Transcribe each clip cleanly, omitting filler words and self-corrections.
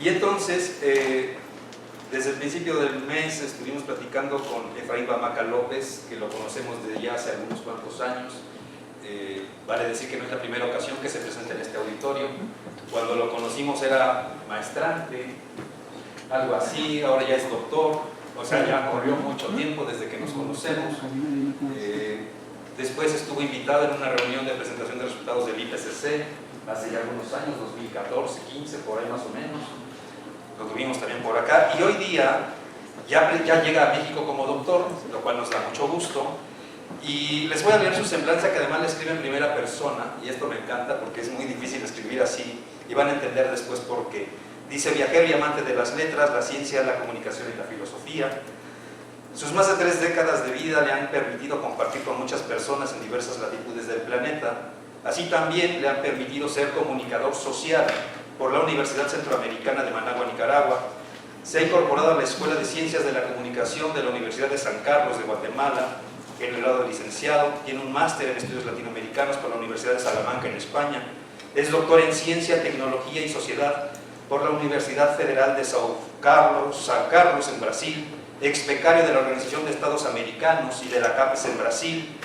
Y entonces, desde el principio del mes estuvimos platicando con Efraín Bamaca López, que lo conocemos desde ya hace algunos cuantos años. Vale decir que no es la primera ocasión que se presenta en este auditorio. Cuando lo conocimos era maestrante, algo así, ahora ya es doctor, o sea, ya corrió mucho tiempo desde que nos conocemos. Después estuvo invitado en una reunión de presentación de resultados del IPCC hace ya algunos años, 2014, 15, por ahí más o menos. Lo tuvimos también por acá, y hoy día ya llega a México como doctor, lo cual nos da mucho gusto. Y les voy a leer su semblanza, que además la escribe en primera persona, y esto me encanta porque es muy difícil escribir así, y van a entender después por qué. Dice: viajero y amante de las letras, la ciencia, la comunicación y la filosofía. Sus más de 3 décadas de vida le han permitido compartir con muchas personas en diversas latitudes del planeta. Así también le han permitido ser comunicador social por la Universidad Centroamericana de Managua, Nicaragua. Se ha incorporado a la Escuela de Ciencias de la Comunicación de la Universidad de San Carlos de Guatemala, en el grado de licenciado. Tiene un máster en estudios latinoamericanos por la Universidad de Salamanca en España. Es doctor en Ciencia, Tecnología y Sociedad por la Universidad Federal de San Carlos en Brasil, ex becario de la Organización de Estados Americanos y de la CAPES en Brasil,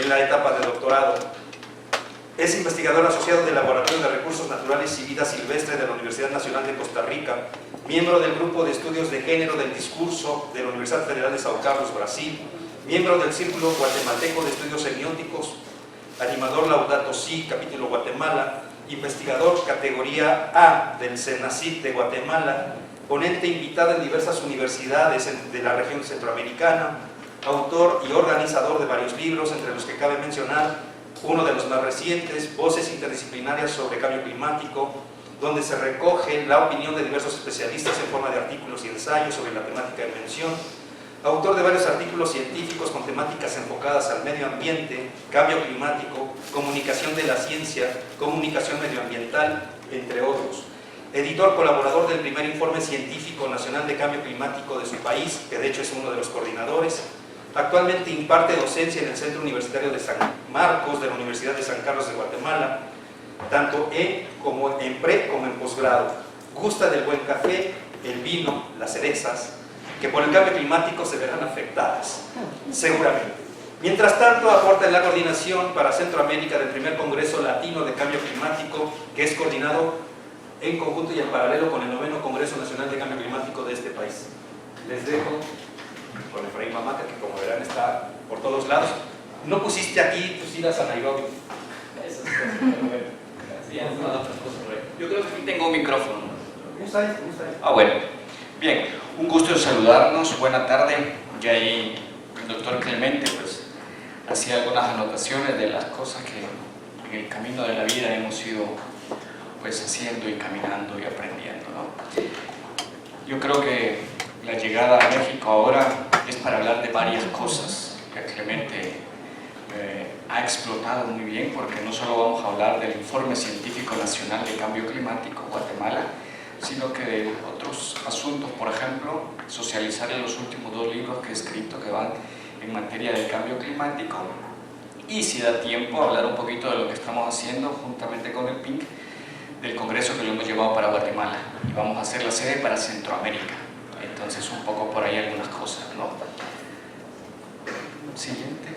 en la etapa de doctorado. Es investigador asociado del Laboratorio de Recursos Naturales y Vida Silvestre de la Universidad Nacional de Costa Rica, miembro del Grupo de Estudios de Género del Discurso de la Universidad Federal de São Carlos, Brasil, miembro del Círculo Guatemalteco de Estudios Semióticos, animador Laudato Si, capítulo Guatemala, investigador categoría A del CENACYT de Guatemala, ponente invitado en diversas universidades de la región centroamericana, autor y organizador de varios libros, entre los que cabe mencionar uno de los más recientes, Voces Interdisciplinarias sobre Cambio Climático, donde se recoge la opinión de diversos especialistas en forma de artículos y ensayos sobre la temática en mención, autor de varios artículos científicos con temáticas enfocadas al medio ambiente, cambio climático, comunicación de la ciencia, comunicación medioambiental, entre otros. Editor colaborador del primer informe científico nacional de cambio climático de su país, que de hecho es uno de los coordinadores. Actualmente imparte docencia en el Centro Universitario de San Marcos de la Universidad de San Carlos de Guatemala, tanto como en pre como en posgrado. Gusta del buen café, el vino, las cerezas, que por el cambio climático se verán afectadas, seguramente. Mientras tanto, aporta en la coordinación para Centroamérica del primer Congreso Latino de Cambio Climático, que es coordinado en conjunto y en paralelo con el 9º Congreso Nacional de Cambio Climático de este país. Les dejo con Efraín Bamaca, que como verán está por todos lados. No pusiste aquí tus idas a Nairobi. Eso es pero bueno. Yo creo que aquí tengo un micrófono. Usa ahí. Bueno. Bien, un gusto en saludarnos. Buena tarde. Ya ahí el doctor Clemente pues hacía algunas anotaciones de las cosas que en el camino de la vida hemos ido pues haciendo y caminando y aprendiendo, ¿no? Yo creo que la llegada a México ahora es para hablar de varias cosas que Clemente ha explotado muy bien, porque no solo vamos a hablar del Informe Científico Nacional de Cambio Climático Guatemala, sino que de otros asuntos, por ejemplo, socializar los últimos 2 libros que he escrito que van en materia de cambio climático, y si da tiempo hablar un poquito de lo que estamos haciendo juntamente con el PINC del Congreso que lo hemos llevado para Guatemala, y vamos a hacer la sede para Centroamérica. Entonces un poco por ahí algunas cosas, ¿no? Siguiente.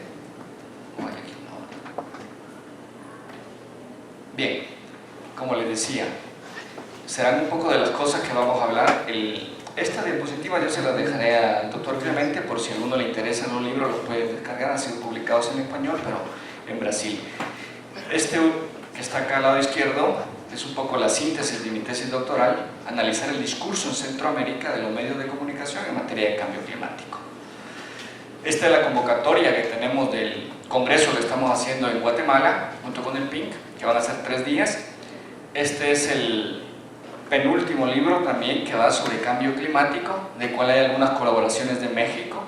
Bien, como les decía, serán un poco de las cosas que vamos a hablar. Esta diapositiva yo se la dejaré al doctor Clemente, por si a alguno le interesan los libros, los pueden descargar, han sido publicados en español, pero en Brasil. Este que está acá al lado izquierdo es un poco la síntesis de mi tesis doctoral, analizar el discurso en Centroamérica de los medios de comunicación en materia de cambio climático. Esta es la convocatoria que tenemos del congreso que estamos haciendo en Guatemala, junto con el PINC, que van a ser 3 días. Este es el penúltimo libro también que va sobre cambio climático, de cual hay algunas colaboraciones de México,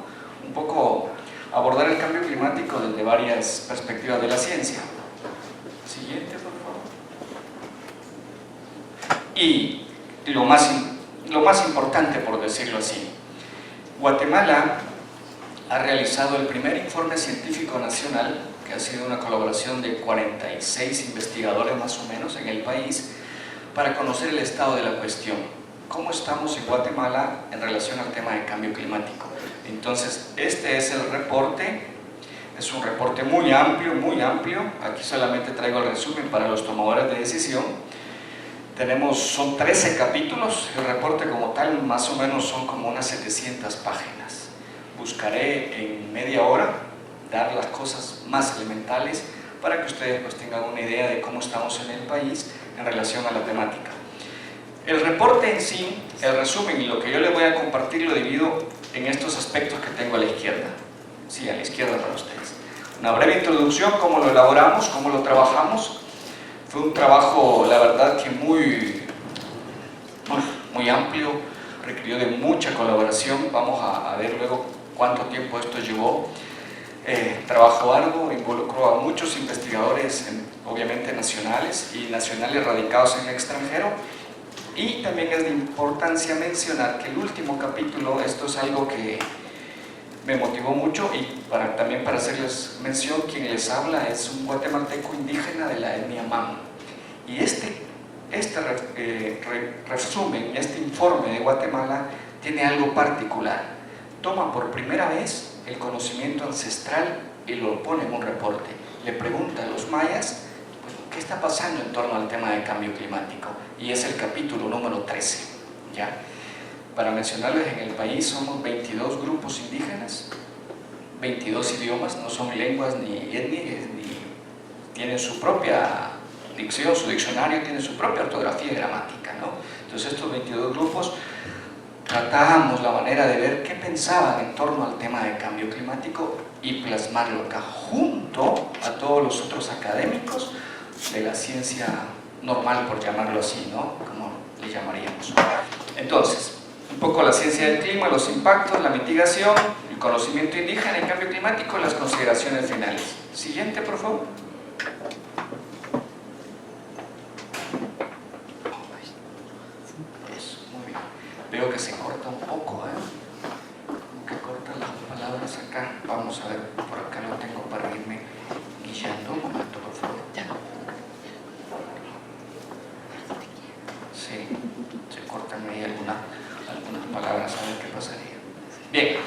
un poco abordar el cambio climático desde varias perspectivas de la ciencia. Siguiente, por favor. Y lo más importante, por decirlo así, Guatemala ha realizado el primer informe científico nacional, que ha sido una colaboración de 46 investigadores más o menos en el país, para conocer el estado de la cuestión. cómo estamos en Guatemala en relación al tema de cambio climático. Entonces, este es el reporte, es un reporte muy amplio, aquí solamente traigo el resumen para los tomadores de decisión. Son 13 capítulos, el reporte como tal más o menos son como unas 700 páginas. Buscaré en media hora dar las cosas más elementales para que ustedes pues tengan una idea de cómo estamos en el país en relación a la temática. El reporte en sí, el resumen y lo que yo les voy a compartir lo divido en estos aspectos que tengo a la izquierda. Sí, a la izquierda para ustedes. Una breve introducción, cómo lo elaboramos, cómo lo trabajamos. Fue un trabajo, la verdad, que muy amplio, requirió de mucha colaboración. Vamos a ver luego cuánto tiempo esto llevó. Trabajo arduo, involucró a muchos investigadores, obviamente nacionales y nacionales radicados en el extranjero. Y también es de importancia mencionar que el último capítulo, esto es algo que me motivó mucho y también para hacerles mención, quien les habla es un guatemalteco indígena de la etnia Mam. Y este resumen, este informe de Guatemala tiene algo particular. Toma por primera vez el conocimiento ancestral y lo pone en un reporte. Le pregunta a los mayas, pues, ¿qué está pasando en torno al tema del cambio climático? Y es el capítulo número 13, ¿ya? Para mencionarles, en el país somos 22 grupos indígenas, 22 idiomas, no son lenguas ni etnias, ni tienen su propia dicción, su diccionario tiene su propia ortografía y gramática, ¿no? Entonces estos 22 grupos tratábamos la manera de ver qué pensaban en torno al tema del cambio climático y plasmarlo acá junto a todos los otros académicos de la ciencia normal, por llamarlo así, ¿no? Como le llamaríamos. Entonces, un poco la ciencia del clima, los impactos, la mitigación, el conocimiento indígena, el cambio climático, las consideraciones finales. Siguiente, por favor. Eso, muy bien. Veo que se corta un poco, como que cortan las palabras acá. Vamos a ver, por acá lo tengo para irme guiando. Un momento, por favor. Sí, se cortan ahí algunas palabras, a ver qué pasaría. Bien,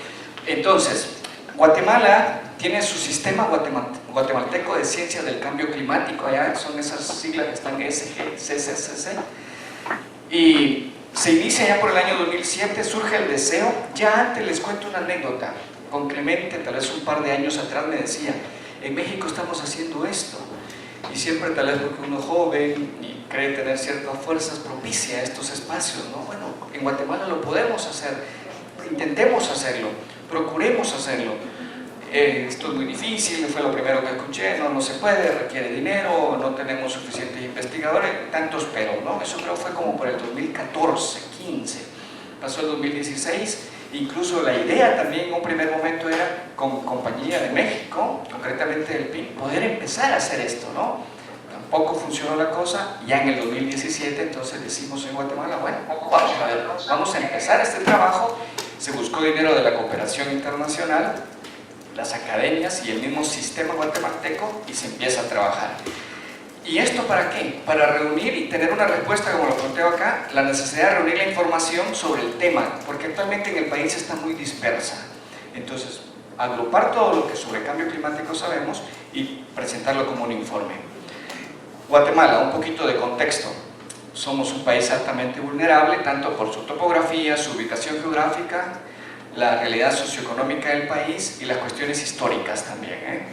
entonces, Guatemala tiene su sistema guatemalteco de ciencias del cambio climático, allá son esas siglas que están SGCCC, y se inicia ya por el año 2007, surge el deseo. Ya antes les cuento una anécdota, con Clemente, tal vez un par de años atrás me decía, en México estamos haciendo esto, y siempre tal vez porque uno es joven y cree tener ciertas fuerzas, propicia estos espacios, ¿no? Bueno, en Guatemala lo podemos hacer, intentemos hacerlo, procuremos hacerlo. Esto es muy difícil, fue lo primero que escuché, no se puede, requiere dinero, no tenemos suficientes investigadores, tantos pero, ¿no? Eso creo fue como por el 2014, 15, pasó el 2016, incluso la idea también en un primer momento era con Compañía de México, concretamente el PIN, poder empezar a hacer esto, ¿no? Tampoco funcionó la cosa, ya en el 2017 entonces decimos en Guatemala, bueno, vamos a empezar este trabajo. Se buscó dinero de la cooperación internacional, las academias y el mismo sistema guatemalteco y se empieza a trabajar. ¿Y esto para qué? Para reunir y tener una respuesta, como lo planteo acá, la necesidad de reunir la información sobre el tema, porque actualmente en el país está muy dispersa. Entonces, agrupar todo lo que sobre cambio climático sabemos y presentarlo como un informe. Guatemala, un poquito de contexto. Somos un país altamente vulnerable, tanto por su topografía, su ubicación geográfica, la realidad socioeconómica del país y las cuestiones históricas también,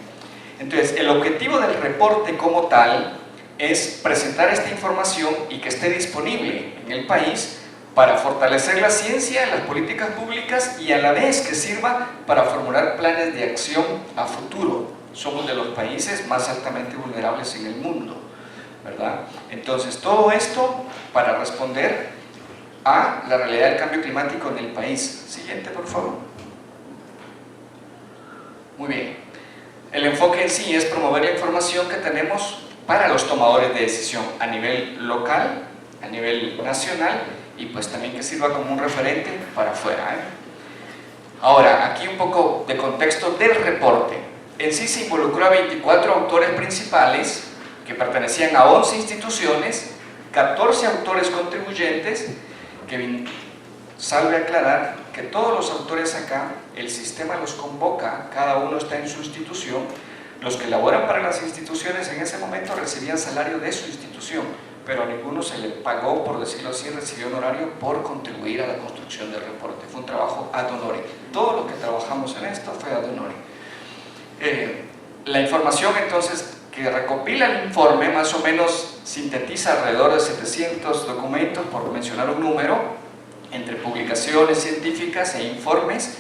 Entonces, el objetivo del reporte como tal es presentar esta información y que esté disponible en el país para fortalecer la ciencia, las políticas públicas y a la vez que sirva para formular planes de acción a futuro. Somos de los países más altamente vulnerables en el mundo, ¿verdad? Entonces, todo esto para responder a la realidad del cambio climático en el país. Siguiente, por favor. Muy bien. El enfoque en sí es promover la información que tenemos para los tomadores de decisión a nivel local, a nivel nacional y pues también que sirva como un referente para afuera. Ahora, aquí un poco de contexto del reporte. En sí se involucró a 24 autores principales que pertenecían a 11 instituciones, 14 autores contribuyentes Kevin salve aclarar que todos los autores acá, el sistema los convoca, cada uno está en su institución. Los que laboran para las instituciones en ese momento recibían salario de su institución, pero a ninguno se le pagó, por decirlo así, recibió honorario por contribuir a la construcción del reporte. Fue un trabajo ad honorem. Todo lo que trabajamos en esto fue ad honorem. La información entonces que recopila el informe más o menos sintetiza alrededor de 700 documentos, por mencionar un número, entre publicaciones científicas e informes.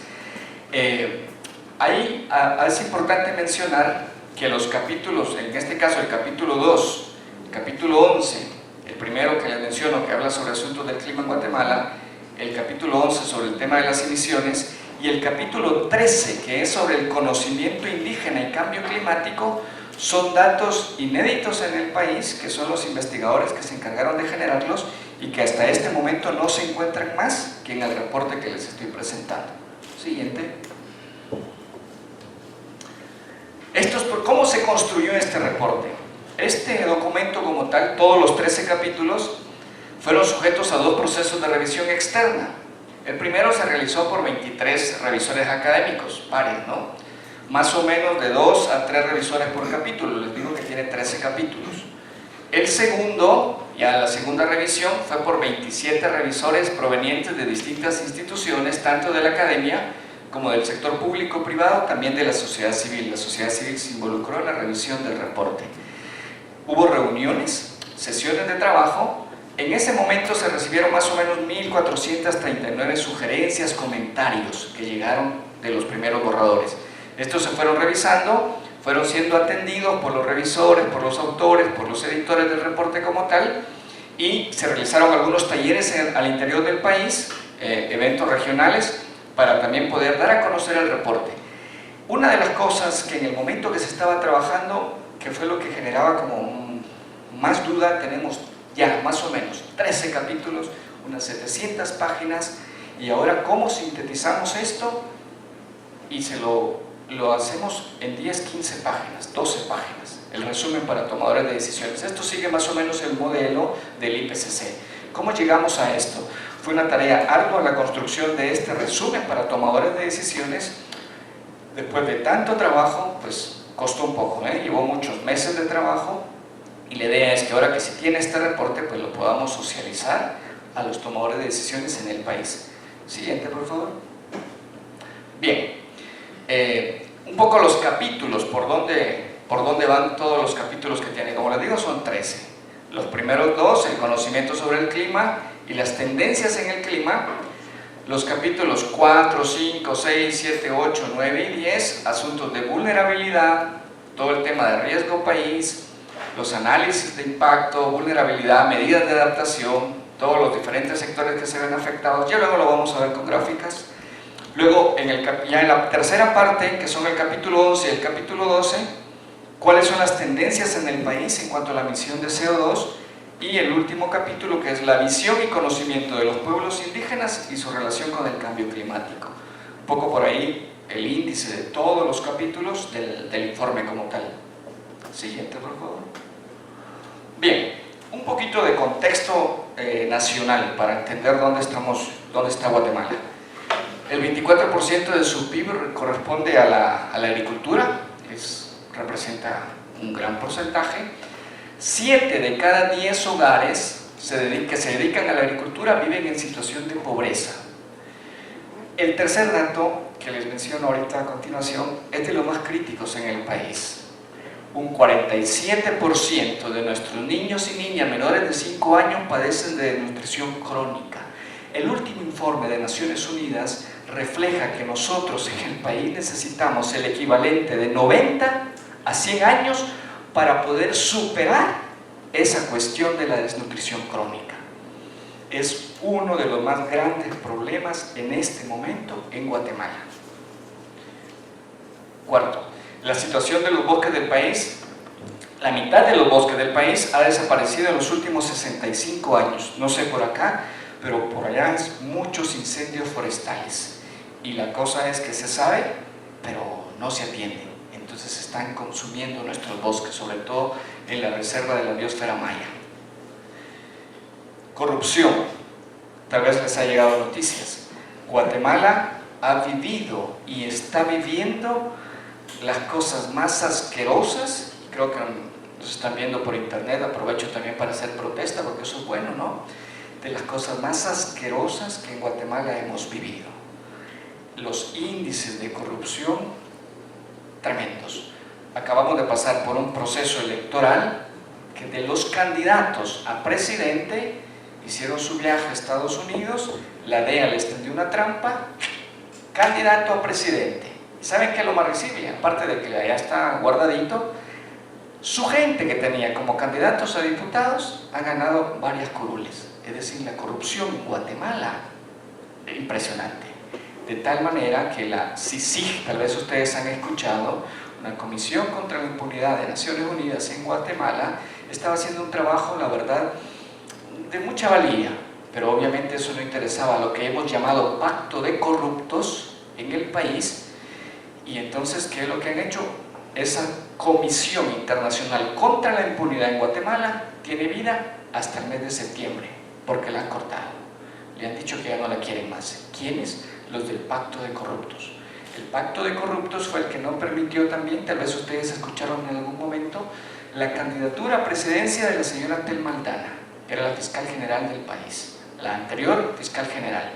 Ahí es importante mencionar que los capítulos, en este caso el capítulo 2, el capítulo 11, el primero que les menciono que habla sobre asuntos del clima en Guatemala, el capítulo 11 sobre el tema de las emisiones y el capítulo 13 que es sobre el conocimiento indígena y cambio climático, son datos inéditos en el país, que son los investigadores que se encargaron de generarlos y que hasta este momento no se encuentran más que en el reporte que les estoy presentando. Siguiente. ¿Cómo se construyó este reporte? Este documento como tal, todos los 13 capítulos, fueron sujetos a 2 procesos de revisión externa. El primero se realizó por 23 revisores académicos, pares, ¿no? Más o menos de 2 a 3 revisores por capítulo, les digo que tiene 13 capítulos. El segundo, ya la segunda revisión, fue por 27 revisores provenientes de distintas instituciones, tanto de la academia como del sector público-privado, también de la sociedad civil. La sociedad civil se involucró en la revisión del reporte. Hubo reuniones, sesiones de trabajo. En ese momento se recibieron más o menos 1.439 sugerencias, comentarios que llegaron de los primeros borradores. Estos se fueron revisando, fueron siendo atendidos por los revisores, por los autores, por los editores del reporte como tal, y se realizaron algunos talleres al interior del país, eventos regionales, para también poder dar a conocer el reporte. Una de las cosas que en el momento que se estaba trabajando, que fue lo que generaba como más duda, tenemos ya más o menos 13 capítulos, unas 700 páginas, y ahora ¿cómo sintetizamos esto? Y lo hacemos en 10, 15 páginas, 12 páginas, el resumen para tomadores de decisiones. Esto sigue más o menos el modelo del IPCC. ¿Cómo llegamos a esto? Fue una tarea ardua la construcción de este resumen para tomadores de decisiones. Después de tanto trabajo, pues costó un poco, llevó muchos meses de trabajo, y la idea es que ahora que se tiene este reporte, pues lo podamos socializar a los tomadores de decisiones en el país. Siguiente, por favor. Bien, un poco los capítulos, por dónde van todos los capítulos que tiene. Como les digo, son 13. Los primeros 2, el conocimiento sobre el clima y las tendencias en el clima. Los capítulos 4, 5, 6, 7, 8, 9 y 10, asuntos de vulnerabilidad, todo el tema de riesgo país, los análisis de impacto, vulnerabilidad, medidas de adaptación, todos los diferentes sectores que se ven afectados. Ya luego lo vamos a ver con gráficas. Luego, ya en la tercera parte, que son el capítulo 11 y el capítulo 12, cuáles son las tendencias en el país en cuanto a la emisión de CO2, y el último capítulo, que es la visión y conocimiento de los pueblos indígenas y su relación con el cambio climático. Un poco por ahí el índice de todos los capítulos del informe como tal. Siguiente, por favor. Bien, un poquito de contexto nacional para entender dónde está Guatemala. El 24% de su PIB corresponde a la agricultura, representa un gran porcentaje. 7 de cada 10 hogares que se dedican a la agricultura viven en situación de pobreza. El tercer dato que les menciono ahorita a continuación es de los más críticos en el país. Un 47% de nuestros niños y niñas menores de 5 años padecen de desnutrición crónica. El último informe de Naciones Unidas refleja que nosotros en el país necesitamos el equivalente de 90 a 100 años para poder superar esa cuestión de la desnutrición crónica. Es uno de los más grandes problemas en este momento en Guatemala. Cuarto, la situación de los bosques del país. La mitad de los bosques del país ha desaparecido en los últimos 65 años. No sé por acá, pero por allá es muchos incendios forestales. Y la cosa es que se sabe, pero no se atiende. Entonces se están consumiendo nuestros bosques, sobre todo en la reserva de la biosfera maya. Corrupción. tal vez les ha llegado noticias. Guatemala ha vivido y está viviendo las cosas más asquerosas, creo que nos están viendo por internet, aprovecho también para hacer protesta porque eso es bueno, ¿no? De las cosas más asquerosas que en Guatemala hemos vivido. Los índices de corrupción tremendos. Acabamos de pasar por un proceso electoral que de los candidatos a presidente hicieron su viaje a Estados Unidos, la DEA les tendió una trampa, candidato a presidente. ¿Saben qué es lo más risible? Aparte de que ya está guardadito, su gente que tenía como candidatos a diputados ha ganado varias curules. Es decir, la corrupción en Guatemala es impresionante. De tal manera que la CICIG, tal vez ustedes han escuchado, una Comisión contra la Impunidad de Naciones Unidas en Guatemala, estaba haciendo un trabajo, la verdad, de mucha valía, pero obviamente eso no interesaba a lo que hemos llamado pacto de corruptos en el país. Y entonces, ¿qué es lo que han hecho? Esa Comisión Internacional contra la Impunidad en Guatemala tiene vida hasta el mes de septiembre, porque la han cortado. Le han dicho que ya no la quieren más. ¿Quiénes? Los del pacto de corruptos. El pacto de corruptos fue el que no permitió también, tal vez ustedes escucharon en algún momento, la candidatura a presidencia de la señora Telma Aldana, que era la fiscal general del país, la anterior fiscal general.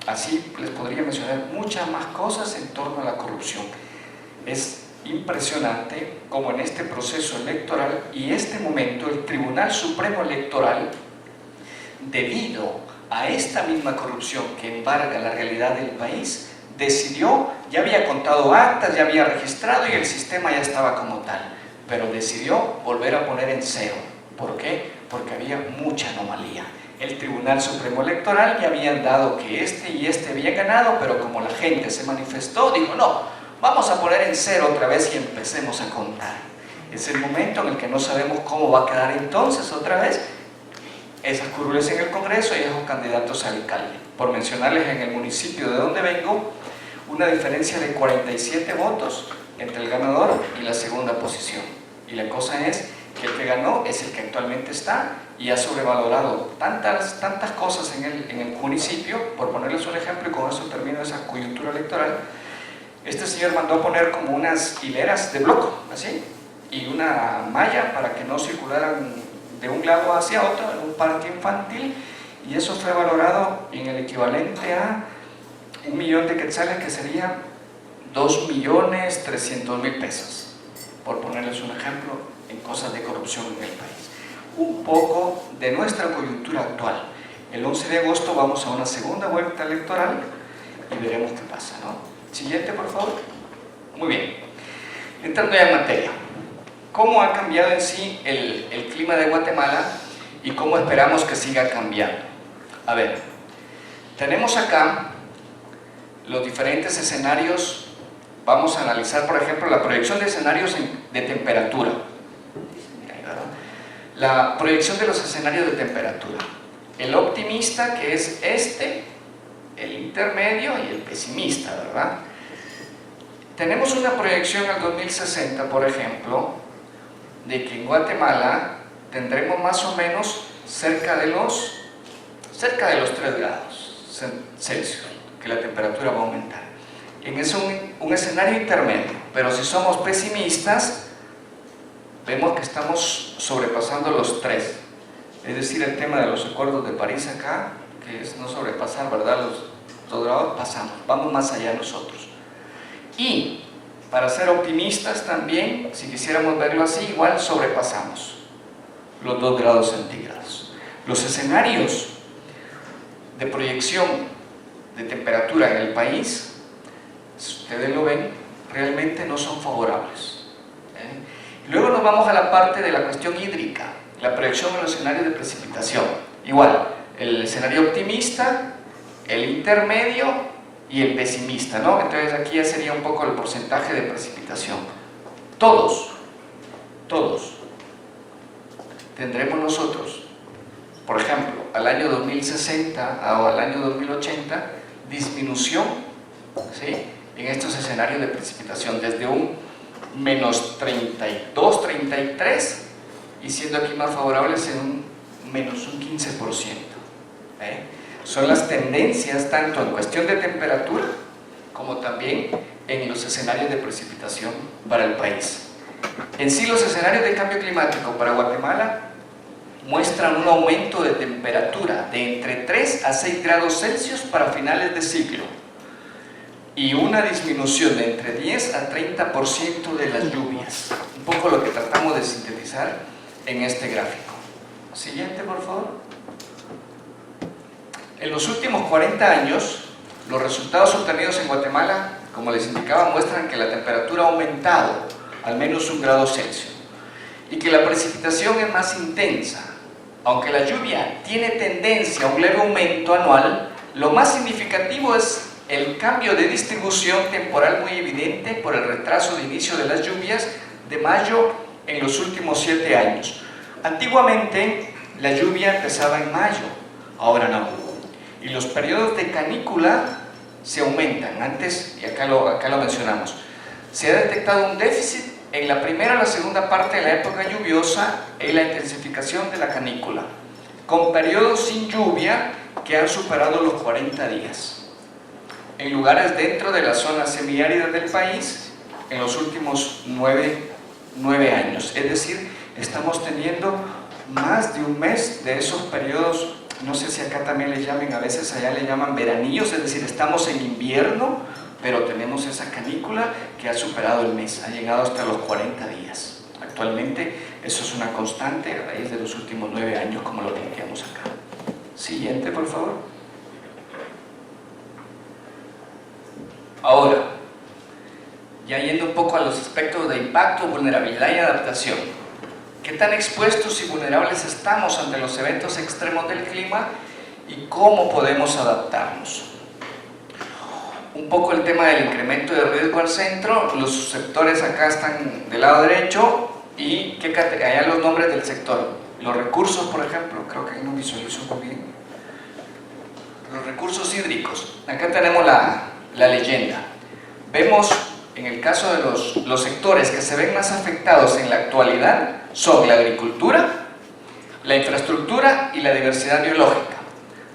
Así les podría mencionar muchas más cosas en torno a la corrupción. Es impresionante cómo en este proceso electoral y este momento el Tribunal Supremo Electoral, debido a esta misma corrupción que embarga la realidad del país, decidió, ya había contado actas, ya había registrado y el sistema ya estaba como tal, pero decidió volver a poner en cero. ¿Por qué? Porque había mucha anomalía. El Tribunal Supremo Electoral ya habían dado que este y este habían ganado, pero como la gente se manifestó, dijo, no, vamos a poner en cero otra vez y empecemos a contar. Es el momento en el que no sabemos cómo va a quedar entonces otra vez esas curules en el Congreso y esos candidatos al alcalde. Por mencionarles, en el municipio de donde vengo, una diferencia de 47 votos entre el ganador y la segunda posición. Y la cosa es que el que ganó es el que actualmente está y ha sobrevalorado tantas cosas en el municipio. Por ponerles un ejemplo, y con eso termino esa coyuntura electoral, este señor mandó a poner como unas hileras de bloco, así, y una malla para que no circularan de un lado hacia otro en un parque infantil, y eso fue valorado en el equivalente a 1 millón de quetzales, que sería 2.300.000 pesos, por ponerles un ejemplo en cosas de corrupción en el país. Un poco de nuestra coyuntura actual. El 11 de agosto vamos a una segunda vuelta electoral y veremos qué pasa, ¿no? Siguiente, por favor. Muy bien. Entrando ya en materia. ¿Cómo ha cambiado en sí el clima de Guatemala y cómo esperamos que siga cambiando? A ver, tenemos acá los diferentes escenarios. Vamos a analizar, por ejemplo, la proyección de escenarios de temperatura. La proyección de los escenarios de temperatura. El optimista, que es este, el intermedio y el pesimista, ¿verdad? Tenemos una proyección al 2060, por ejemplo, de que en Guatemala tendremos más o menos cerca de los 3 grados Celsius, que la temperatura va a aumentar. Es un escenario intermedio, pero si somos pesimistas, vemos que estamos sobrepasando los 3. Es decir, el tema de los acuerdos de París acá, que es no sobrepasar, ¿verdad?, los 2 grados, pasamos, vamos más allá nosotros. Y para ser optimistas también, si quisiéramos verlo así, igual sobrepasamos los 2 grados centígrados. Los escenarios de proyección de temperatura en el país, si ustedes lo ven, realmente no son favorables. Luego nos vamos a la parte de la cuestión hídrica, la proyección en los escenarios de precipitación. Igual, el escenario optimista, el intermedio y el pesimista, ¿no? Entonces aquí ya sería un poco el porcentaje de precipitación. Todos tendremos nosotros, por ejemplo, al año 2060 o al año 2080, disminución, ¿sí?, en estos escenarios de precipitación, desde un menos 32, 33, y siendo aquí más favorables en un menos un 15%. son las tendencias tanto en cuestión de temperatura como también en los escenarios de precipitación para el país. En sí, los escenarios de cambio climático para Guatemala muestran un aumento de temperatura de entre 3 a 6 grados Celsius para finales de ciclo y una disminución de entre 10 a 30% de las lluvias. Un poco lo que tratamos de sintetizar en este gráfico. Siguiente, por favor. En los últimos 40 años, los resultados obtenidos en Guatemala, como les indicaba, muestran que la temperatura ha aumentado al menos 1 grado Celsius y que la precipitación es más intensa. Aunque la lluvia tiene tendencia a un leve aumento anual, lo más significativo es el cambio de distribución temporal muy evidente por el retraso de inicio de las lluvias de mayo en los últimos 7 años. Antiguamente la lluvia empezaba en mayo, ahora no. Y los periodos de canícula se aumentan. Antes, y acá lo mencionamos, se ha detectado un déficit en la primera o la segunda parte de la época lluviosa en la intensificación de la canícula, con periodos sin lluvia que han superado los 40 días. En lugares dentro de las zonas semiáridas del país, en los últimos 9 años. Es decir, estamos teniendo más de un mes de esos periodos, no sé si acá también le llamen, a veces allá le llaman veranillos, es decir, estamos en invierno, pero tenemos esa canícula que ha superado el mes, ha llegado hasta los 40 días. Actualmente eso es una constante a raíz de los últimos 9 años, como lo planteamos acá. Siguiente, por favor. Ahora, ya yendo un poco a los aspectos de impacto, vulnerabilidad y adaptación. ¿Qué tan expuestos y vulnerables estamos ante los eventos extremos del clima y cómo podemos adaptarnos? Un poco el tema del incremento de riesgo al centro. Los sectores acá están del lado derecho y allá los nombres del sector. Los recursos, por ejemplo, creo que ahí no visualizo muy bien. Los recursos hídricos. Acá tenemos la leyenda. Vemos, en el caso de los sectores que se ven más afectados en la actualidad, son la agricultura, la infraestructura y la diversidad biológica,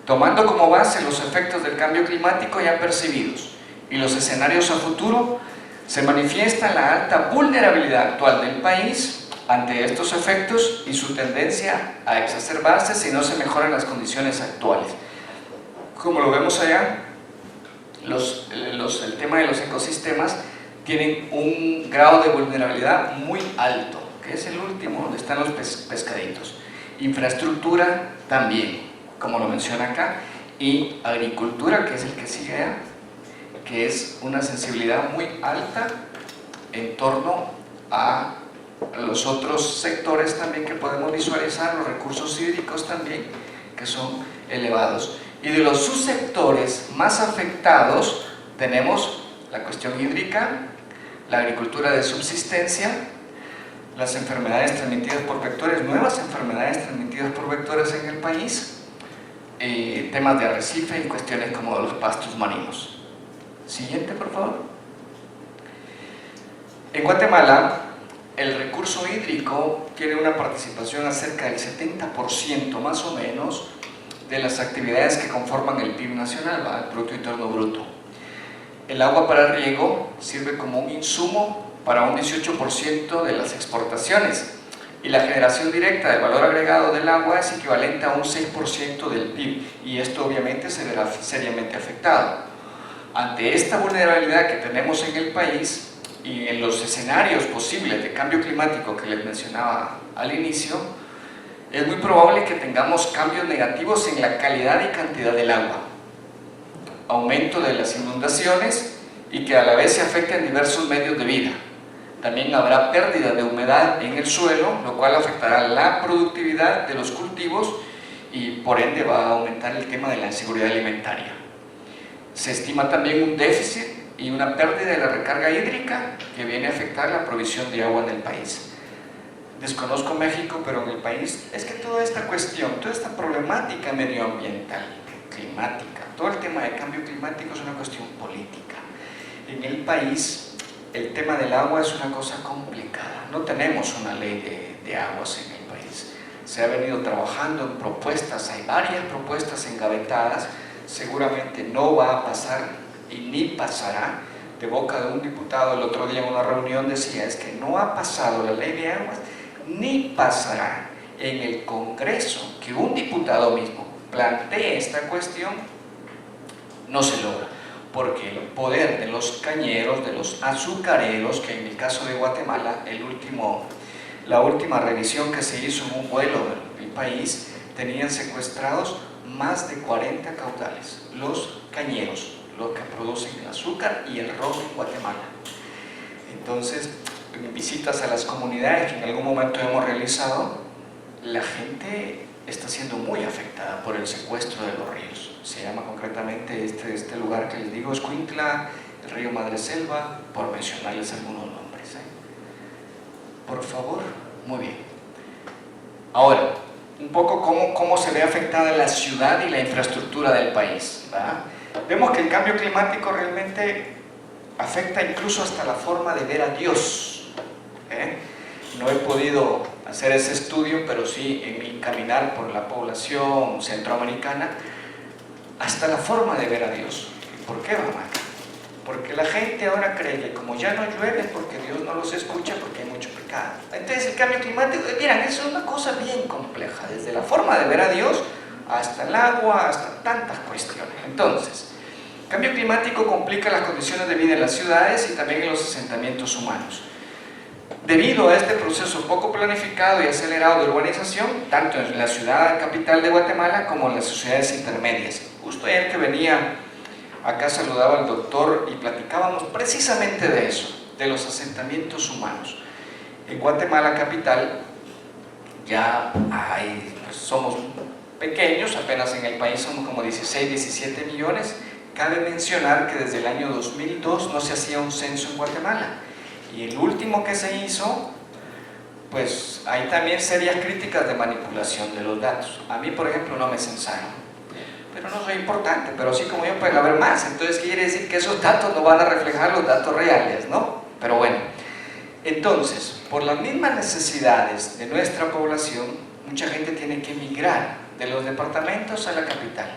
tomando como base los efectos del cambio climático ya percibidos y los escenarios a futuro. Se manifiesta la alta vulnerabilidad actual del país ante estos efectos y su tendencia a exacerbarse si no se mejoran las condiciones actuales. Como lo vemos allá, el tema de los ecosistemas tienen un grado de vulnerabilidad muy alto, que es el último, donde están los pescaditos. Infraestructura también, como lo menciona acá, y agricultura, que es el que sigue allá, que es una sensibilidad muy alta en torno a los otros sectores también que podemos visualizar, los recursos hídricos también, que son elevados. Y de los subsectores más afectados tenemos la cuestión hídrica, la agricultura de subsistencia, las enfermedades transmitidas por vectores, nuevas enfermedades transmitidas por vectores en el país, temas de arrecife y cuestiones como los pastos marinos. Siguiente, por favor. En Guatemala, el recurso hídrico tiene una participación a cerca del 70% más o menos de las actividades que conforman el PIB nacional, el Producto Interno Bruto. El agua para riego sirve como un insumo para un 18% de las exportaciones y la generación directa del valor agregado del agua es equivalente a un 6% del PIB y esto obviamente se verá seriamente afectado. Ante esta vulnerabilidad que tenemos en el país y en los escenarios posibles de cambio climático que les mencionaba al inicio, es muy probable que tengamos cambios negativos en la calidad y cantidad del agua, aumento de las inundaciones y que a la vez se afecten diversos medios de vida. También habrá pérdida de humedad en el suelo, lo cual afectará la productividad de los cultivos y por ende va a aumentar el tema de la inseguridad alimentaria. Se estima también un déficit y una pérdida de la recarga hídrica que viene a afectar la provisión de agua en el país. Desconozco México, pero en el país es que toda esta cuestión, toda esta problemática medioambiental, climática, todo el tema de cambio climático es una cuestión política. En el país, el tema del agua es una cosa complicada. No tenemos una ley de aguas en el país. se ha venido trabajando en propuestas, hay varias propuestas engavetadas, seguramente no va a pasar y ni pasará. De boca de un diputado el otro día en una reunión decía, es que no ha pasado la ley de aguas, ni pasará en el Congreso que un diputado mismo plantee esta cuestión, no se logra, porque el poder de los cañeros, de los azucareros, que en el caso de Guatemala, la última revisión que se hizo en un vuelo del país, tenían secuestrados más de 40 caudales, los cañeros, los que producen el azúcar y el ron en Guatemala. Entonces, en visitas a las comunidades que en algún momento hemos realizado, la gente está siendo muy afectada por el secuestro de los ríos. Se llama concretamente este lugar que les digo, Escuintla, el río Madreselva, por mencionarles algunos nombres. Por favor, muy bien. Ahora, un poco cómo se ve afectada la ciudad y la infraestructura del país, ¿verdad? Vemos que el cambio climático realmente afecta incluso hasta la forma de ver a Dios. No he podido hacer ese estudio, pero sí en mi caminar por la población centroamericana, hasta la forma de ver a Dios. ¿Por qué, mamá? Porque la gente ahora cree que como ya no llueve es porque Dios no los escucha, porque hay mucho pecado. Entonces el cambio climático, miren, es una cosa bien compleja, desde la forma de ver a Dios hasta el agua, hasta tantas cuestiones. Entonces, el cambio climático complica las condiciones de vida en las ciudades y también en los asentamientos humanos. Debido a este proceso poco planificado y acelerado de urbanización, tanto en la ciudad capital de Guatemala como en las sociedades intermedias. Justo ayer que venía acá saludaba al doctor y platicábamos precisamente de eso, de los asentamientos humanos. En Guatemala capital ya pues somos pequeños, apenas en el país somos como 16, 17 millones. Cabe mencionar que desde el año 2002 no se hacía un censo en Guatemala. Y el último que se hizo, pues hay también serias críticas de manipulación de los datos. A mí, por ejemplo, no me censaron, pero no soy importante, pero así como yo puede haber más. Entonces quiere decir que esos datos no van a reflejar los datos reales, ¿no? Pero bueno, entonces, por las mismas necesidades de nuestra población, mucha gente tiene que emigrar de los departamentos a la capital.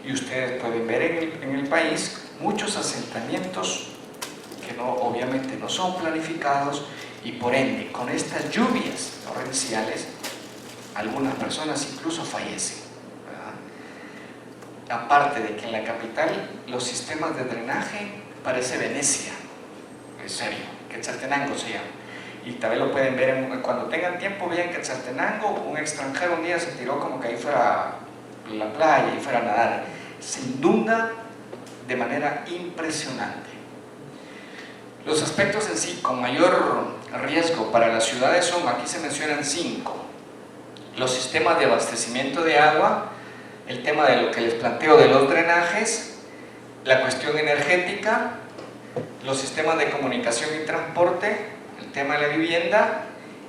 Y ustedes pueden ver en el país muchos asentamientos que obviamente no son planificados y por ende, con estas lluvias torrenciales, algunas personas incluso fallecen, ¿verdad? Aparte de que en la capital los sistemas de drenaje parece Venecia, en serio, Quetzaltenango se llama. Y también lo pueden ver, cuando tengan tiempo, vean Quetzaltenango. Un extranjero un día se tiró como que ahí fuera la playa y fuera a nadar. Se inunda de manera impresionante. Los aspectos en sí con mayor riesgo para las ciudades son, aquí se mencionan 5. Los sistemas de abastecimiento de agua, el tema de lo que les planteo de los drenajes, la cuestión energética, los sistemas de comunicación y transporte, el tema de la vivienda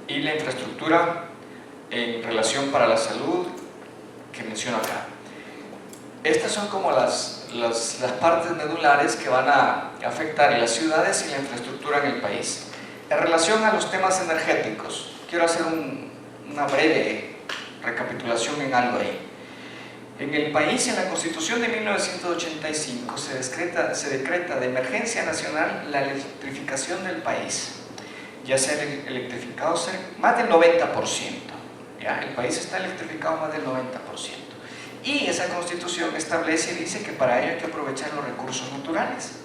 y la infraestructura en relación para la salud que menciono acá. Estas son como las partes medulares que van a afectar a las ciudades y la infraestructura en el país. En relación a los temas energéticos, quiero hacer una breve recapitulación en algo ahí. En el país, en la Constitución de 1985, se decreta de emergencia nacional la electrificación del país. Ya se ha electrificado más del 90%. ¿Ya? El país está electrificado más del 90%. Y esa Constitución establece y dice que para ello hay que aprovechar los recursos naturales.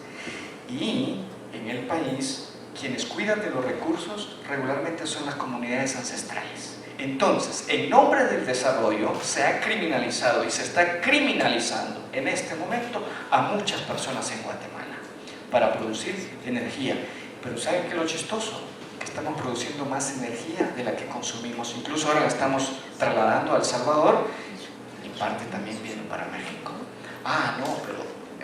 Y en el país, quienes cuidan de los recursos regularmente son las comunidades ancestrales. Entonces, en nombre del desarrollo, se ha criminalizado y se está criminalizando en este momento a muchas personas en Guatemala para producir energía. Pero ¿saben qué es lo chistoso? Que estamos produciendo más energía de la que consumimos. Incluso ahora la estamos trasladando a El Salvador y parte también viene para México. Ah, no, pero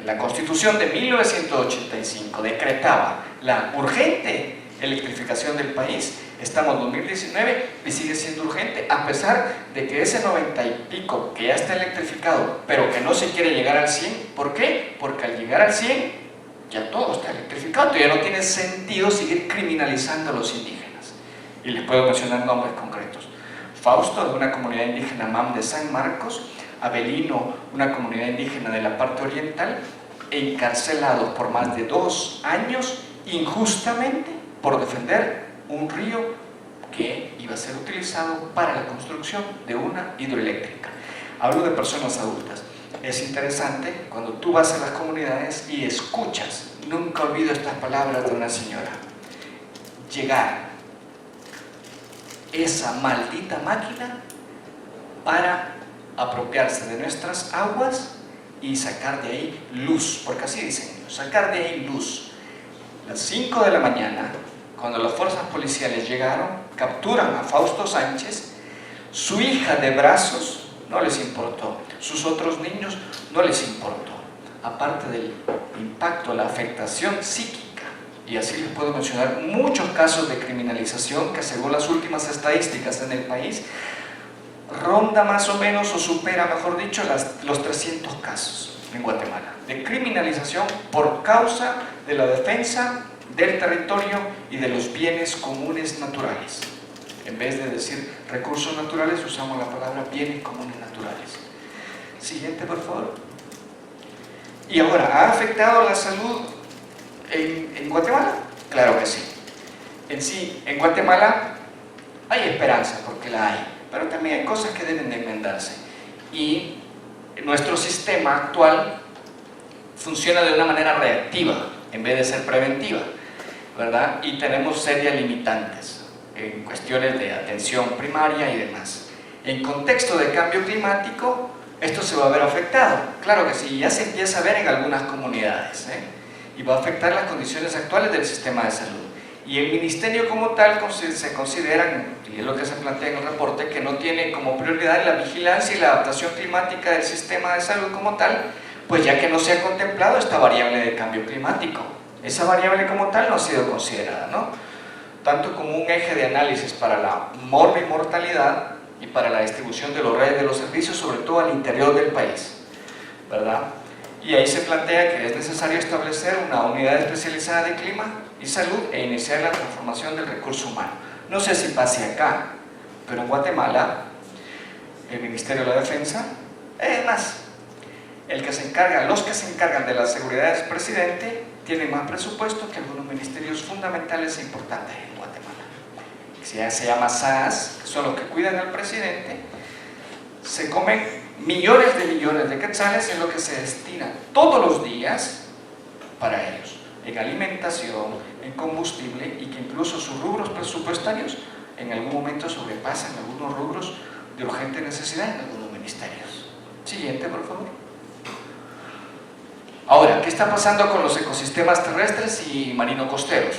la Constitución de 1985 decretaba la urgente electrificación del país. Estamos en 2019 y sigue siendo urgente, a pesar de que ese 90 y pico que ya está electrificado, pero que no se quiere llegar al 100. ¿Por qué? Porque al llegar al 100 ya todo está electrificado, ya no tiene sentido seguir criminalizando a los indígenas. Y les puedo mencionar nombres concretos: Fausto, de una comunidad indígena Mam de San Marcos, Abelino, una comunidad indígena de la parte oriental, encarcelados por más de 2 años injustamente por defender un río que iba a ser utilizado para la construcción de una hidroeléctrica. Hablo de personas adultas. Es interesante cuando tú vas a las comunidades y escuchas, nunca olvido estas palabras de una señora: llegar esa maldita máquina para apropiarse de nuestras aguas y sacar de ahí luz, porque así dicen, sacar de ahí luz. Las 5 de la mañana, cuando las fuerzas policiales llegaron, capturan a Fausto Sánchez, su hija de brazos no les importó, sus otros niños no les importó, aparte del impacto, la afectación psíquica. Y así les puedo mencionar muchos casos de criminalización que, según las últimas estadísticas en el país, ronda más o menos, o supera, mejor dicho, los 300 casos en Guatemala de criminalización por causa de la defensa del territorio y de los bienes comunes naturales. En vez de decir recursos naturales, usamos la palabra bienes comunes naturales. Siguiente, por favor. Y ahora, ¿ha afectado la salud en Guatemala? Claro que sí. En Guatemala hay esperanza, porque la hay, pero también hay cosas que deben de enmendarse. Y nuestro sistema actual funciona de una manera reactiva en vez de ser preventiva, ¿verdad? Y tenemos serias limitantes en cuestiones de atención primaria y demás. En contexto de cambio climático, esto se va a ver afectado. Claro que sí, ya se empieza a ver en algunas comunidades, y va a afectar las condiciones actuales del sistema de salud. Y el ministerio como tal se considera, y es lo que se plantea en el reporte, que no tiene como prioridad la vigilancia y la adaptación climática del sistema de salud como tal, pues ya que no se ha contemplado esta variable de cambio climático. Esa variable como tal no ha sido considerada, ¿no? Tanto como un eje de análisis para la morbimortalidad y para la distribución de los redes de los servicios, sobre todo al interior del país, ¿verdad? Y ahí se plantea que es necesario establecer una unidad especializada de clima y salud e iniciar la transformación del recurso humano. No sé si pase acá, pero en Guatemala, el Ministerio de la Defensa, es más, los que se encargan de la seguridad del presidente tienen más presupuesto que algunos ministerios fundamentales e importantes en Guatemala. Se llama SAS, que son los que cuidan al presidente. Se comen millones de quetzales en lo que se destina todos los días para ellos, en alimentación, en combustible, y que incluso sus rubros presupuestarios en algún momento sobrepasan algunos rubros de urgente necesidad en algunos ministerios. Siguiente, por favor. Ahora, ¿qué está pasando con los ecosistemas terrestres y marino-costeros?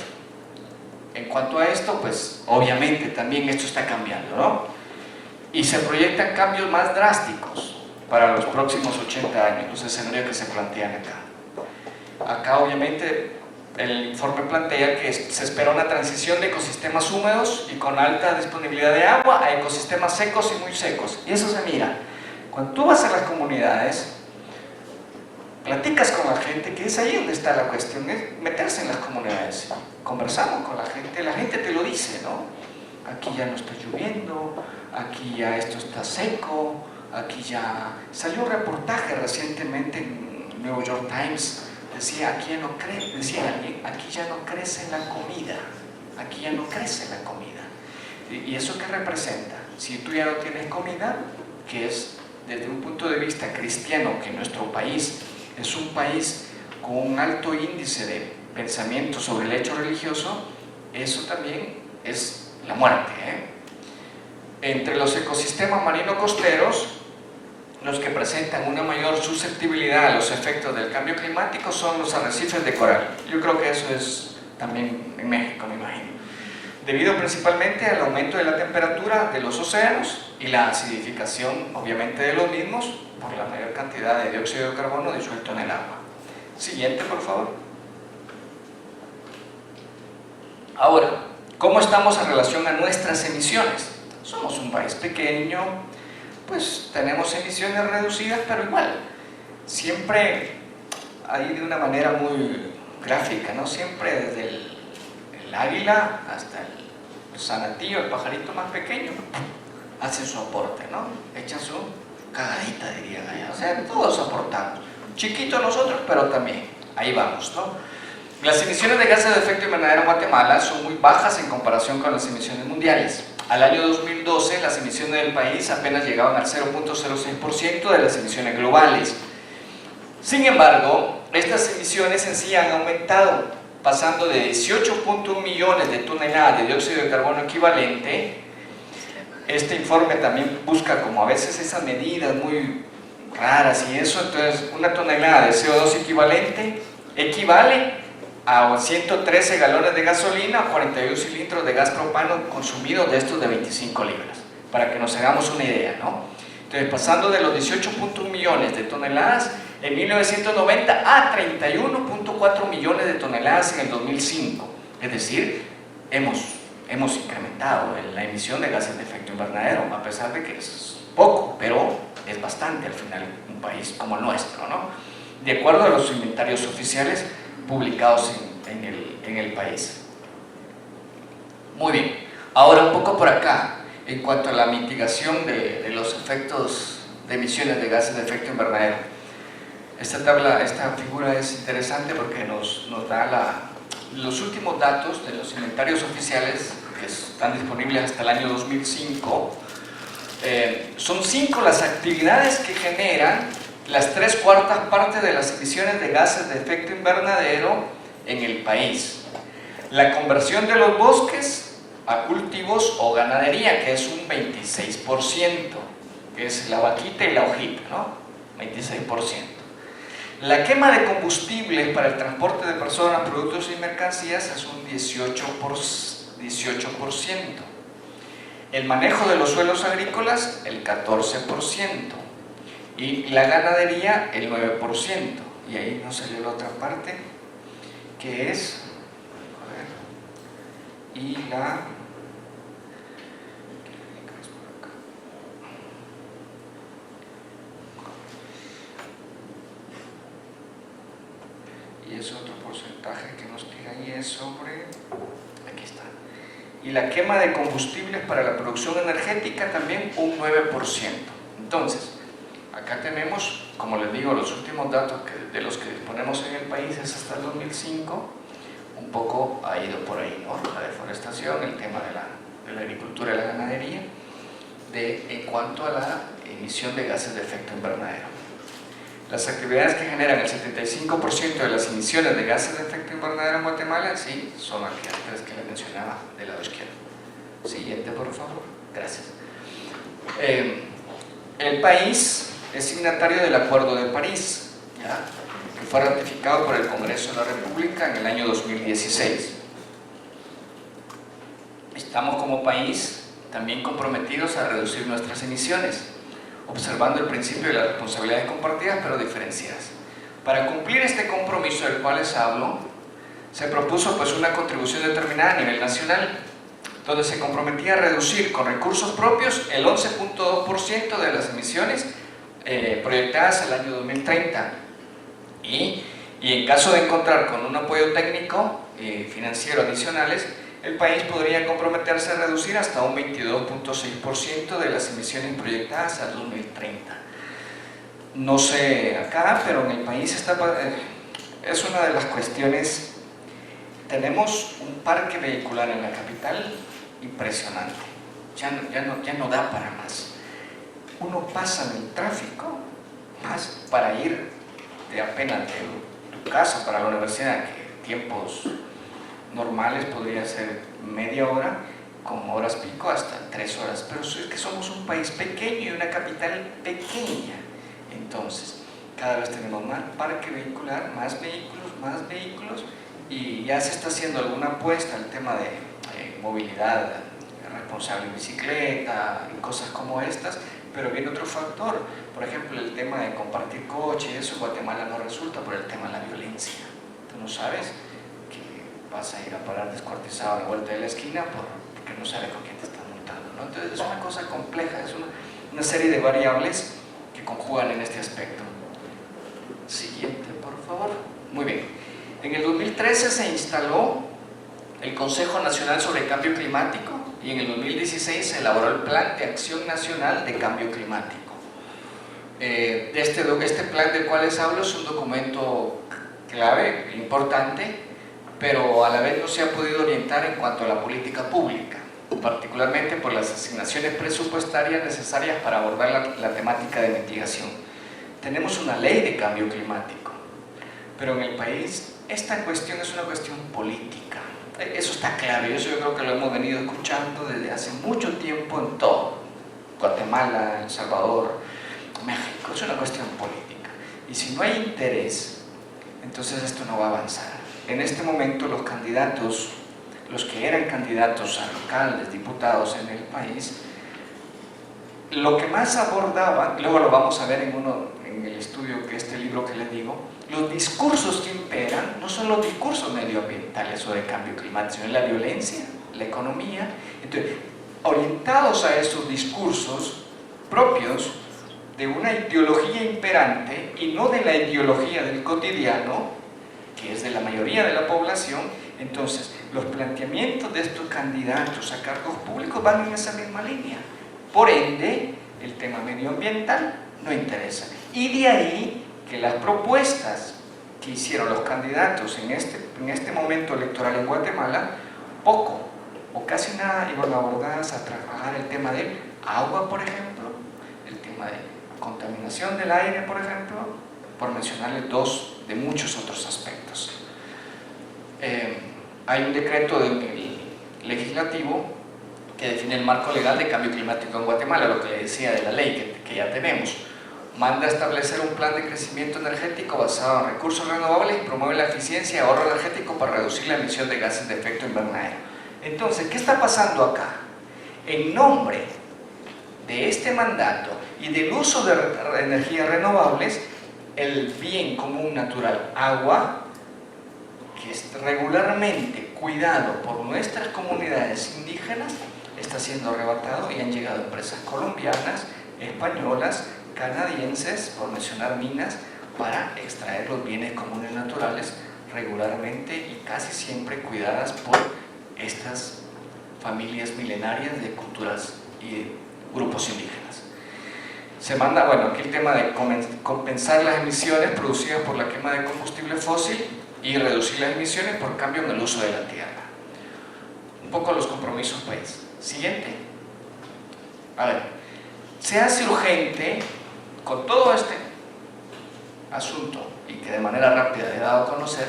En cuanto a esto, pues obviamente también esto está cambiando, ¿no? Y se proyectan cambios más drásticos para los próximos 80 años, los escenarios que se plantean acá. Acá obviamente el informe plantea que se espera una transición de ecosistemas húmedos y con alta disponibilidad de agua a ecosistemas secos y muy secos. Y eso se mira. Cuando tú vas a las comunidades, platicas con la gente, que es ahí donde está la cuestión, es meterse en las comunidades. Conversamos con la gente te lo dice, ¿no? Aquí ya no está lloviendo, aquí ya esto está seco, aquí ya... Salió un reportaje recientemente en New York Times, decía alguien, aquí ya no crece la comida, aquí ya no crece la comida. ¿Y eso qué representa? Si tú ya no tienes comida, que es desde un punto de vista cristiano, que nuestro país es un país con un alto índice de pensamiento sobre el hecho religioso, eso también es la muerte, Entre los ecosistemas marino-costeros, los que presentan una mayor susceptibilidad a los efectos del cambio climático son los arrecifes de coral. Yo creo que eso es también en México, me imagino. Debido principalmente al aumento de la temperatura de los océanos y la acidificación, obviamente, de los mismos por la mayor cantidad de dióxido de carbono disuelto en el agua. Siguiente, por favor. Ahora, ¿cómo estamos en relación a nuestras emisiones? Somos un país pequeño, pues tenemos emisiones reducidas, pero igual, siempre hay de una manera muy gráfica, ¿no? Siempre desde el águila hasta el zanatío, el pajarito más pequeño, hacen su aporte, ¿no? Echan su cagadita, dirían allá. O sea, todos aportamos. Chiquitos nosotros, pero también. Ahí vamos, ¿no? Las emisiones de gases de efecto invernadero en Guatemala son muy bajas en comparación con las emisiones mundiales. Al año 2012, las emisiones del país apenas llegaban al 0.06% de las emisiones globales. Sin embargo, estas emisiones en sí han aumentado, pasando de 18.1 millones de toneladas de dióxido de carbono equivalente. Este informe también busca como a veces esas medidas muy raras y eso, entonces una tonelada de CO2 equivalente equivale a 113 galones de gasolina o 41 cilindros de gas propano consumidos de estos de 25 libras, para que nos hagamos una idea, ¿no? Entonces, pasando de los 18.1 millones de toneladas en 1990 a 31.4 millones de toneladas en el 2005, es decir, hemos incrementado la emisión de gases de efecto invernadero, a pesar de que es poco, pero es bastante al final un país como el nuestro, ¿no? De acuerdo a los inventarios oficiales publicados en el país. Muy bien, ahora un poco por acá, en cuanto a la mitigación de los efectos de emisiones de gases de efecto invernadero. Esta figura es interesante porque nos da los últimos datos de los inventarios oficiales que están disponibles hasta el año 2005. Son 5 las actividades que generan las 3/4 partes de las emisiones de gases de efecto invernadero en el país. La conversión de los bosques a cultivos o ganadería, que es un 26%, que es la vaquita y la hojita, ¿no? 26%. La quema de combustibles para el transporte de personas, productos y mercancías es un 18%. El manejo de los suelos agrícolas, el 14%. Y la ganadería, el 9%. Y ahí nos salió la otra parte, que es... y la... y ese otro porcentaje que nos tira ahí es sobre... aquí está. Y la quema de combustibles para la producción energética también un 9%. Entonces, acá tenemos, como les digo, los últimos datos de los que disponemos en el país es hasta el 2005, un poco ha ido por ahí, ¿no? La deforestación, el tema de la agricultura y la ganadería, en cuanto a la emisión de gases de efecto invernadero. Las actividades que generan el 75% de las emisiones de gases de efecto invernadero en Guatemala, sí, son aquellas tres que les mencionaba del lado izquierdo. Siguiente, por favor. Gracias. El país es signatario del Acuerdo de París, ¿ya?, que fue ratificado por el Congreso de la República en el año 2016. Estamos como país también comprometidos a reducir nuestras emisiones, observando el principio de las responsabilidades compartidas pero diferenciadas. Para cumplir este compromiso del cual les hablo, se propuso pues una contribución determinada a nivel nacional, donde se comprometía a reducir con recursos propios el 11.2% de las emisiones proyectadas al año 2030 y en caso de encontrar con un apoyo técnico financiero adicionales, el país podría comprometerse a reducir hasta un 22.6% de las emisiones proyectadas al 2030. No sé acá, pero en el país es una de las cuestiones. Tenemos un parque vehicular en la capital impresionante, ya no da para más. Uno pasa en el tráfico más para ir de apenas de tu casa para la universidad, que tiempos normales podría ser media hora, con horas pico hasta 3 horas, pero es que somos un país pequeño y una capital pequeña. Entonces cada vez tenemos más parque vehicular, más vehículos, y ya se está haciendo alguna apuesta al tema de movilidad responsable en bicicleta y cosas como estas, pero viene otro factor, por ejemplo el tema de compartir coche. Eso en Guatemala no resulta por el tema de la violencia. Tú no sabes que vas a ir a parar descuartizado a la vuelta de la esquina porque no sabes con quién te están multando, ¿no? Entonces es una cosa compleja, es una serie de variables que conjugan en este aspecto. Siguiente, por favor. Muy bien. En el 2013 se instaló el Consejo Nacional sobre Cambio Climático, y en el 2016 se elaboró el Plan de Acción Nacional de Cambio Climático. Este plan del cual les hablo es un documento clave, importante, pero a la vez no se ha podido orientar en cuanto a la política pública, particularmente por las asignaciones presupuestarias necesarias para abordar la temática de mitigación. Tenemos una ley de cambio climático, pero en el país esta cuestión es una cuestión política. Eso está claro, y eso yo creo que lo hemos venido escuchando desde hace mucho tiempo en todo. Guatemala, El Salvador, México, es una cuestión política. Y si no hay interés, entonces esto no va a avanzar. En este momento los candidatos, los que eran candidatos a alcaldes, diputados en el país, lo que más abordaban, luego lo vamos a ver en el estudio, que este libro que les digo, los discursos que imperan no son los discursos medioambientales o de cambio climático, sino la violencia, la economía. Entonces, orientados a esos discursos propios de una ideología imperante y no de la ideología del cotidiano, que es de la mayoría de la población, entonces los planteamientos de estos candidatos a cargos públicos van en esa misma línea. Por ende, el tema medioambiental no interesa. Y de ahí que las propuestas que hicieron los candidatos en este momento electoral en Guatemala, poco o casi nada iban abordadas a trabajar el tema del agua, por ejemplo, el tema de contaminación del aire, por ejemplo, por mencionarles dos de muchos otros aspectos. Hay un decreto legislativo que define el marco legal de cambio climático en Guatemala, lo que le decía de la ley que ya tenemos. Manda a establecer un plan de crecimiento energético basado en recursos renovables y promueve la eficiencia y ahorro energético para reducir la emisión de gases de efecto invernadero. Entonces, ¿qué está pasando acá? En nombre de este mandato y del uso de energías renovables, el bien común natural, agua, que es regularmente cuidado por nuestras comunidades indígenas, está siendo arrebatado y han llegado empresas colombianas, españolas, canadienses, por mencionar minas, para extraer los bienes comunes naturales regularmente y casi siempre cuidadas por estas familias milenarias de culturas y grupos indígenas. Se manda, bueno, aquí el tema de compensar las emisiones producidas por la quema de combustible fósil y reducir las emisiones por cambio en el uso de la tierra. Un poco los compromisos país. Siguiente. A ver, se hace urgente con todo este asunto y que de manera rápida he dado a conocer,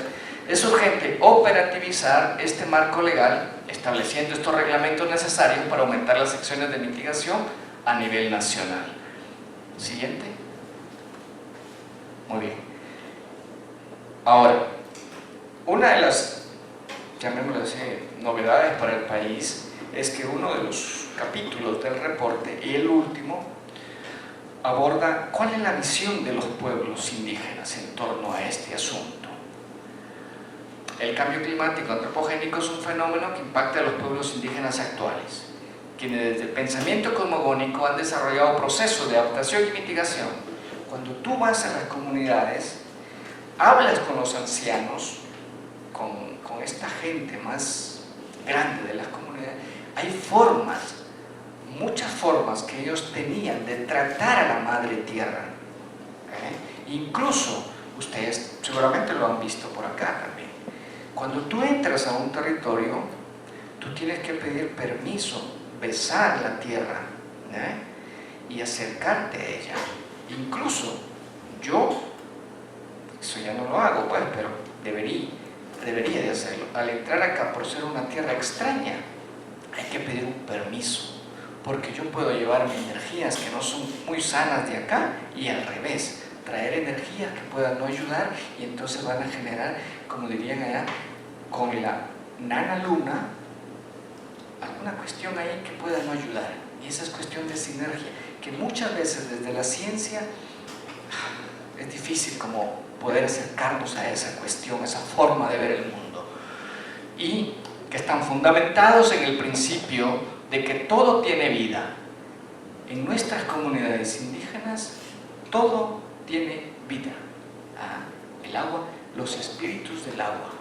es urgente operativizar este marco legal estableciendo estos reglamentos necesarios para aumentar las acciones de mitigación a nivel nacional. Siguiente. Muy bien. Ahora, una de las, llamémoslo así, novedades para el país es que uno de los capítulos del reporte, y el último, aborda cuál es la visión de los pueblos indígenas en torno a este asunto. El cambio climático antropogénico es un fenómeno que impacta a los pueblos indígenas actuales, quienes desde el pensamiento cosmogónico han desarrollado procesos de adaptación y mitigación. Cuando tú vas a las comunidades, hablas con los ancianos, con esta gente más grande de las comunidades, hay formas, muchas formas que ellos tenían de tratar a la madre tierra. Incluso, ustedes seguramente lo han visto por acá también, cuando tú entras a un territorio, tú tienes que pedir permiso, besar la tierra y acercarte a ella. Incluso yo, eso ya no lo hago pues, pero debería de hacerlo. Al entrar acá, por ser una tierra extraña, hay que pedir un permiso, porque yo puedo llevarme energías que no son muy sanas de acá y al revés, traer energías que puedan no ayudar y entonces van a generar, como dirían allá, con la nana luna, alguna cuestión ahí que pueda no ayudar. Y esa es cuestión de sinergia, que muchas veces desde la ciencia es difícil como poder acercarnos a esa cuestión, esa forma de ver el mundo. Y que están fundamentados en el principio de que todo tiene vida. En nuestras comunidades indígenas, todo tiene vida. El agua, los espíritus del agua.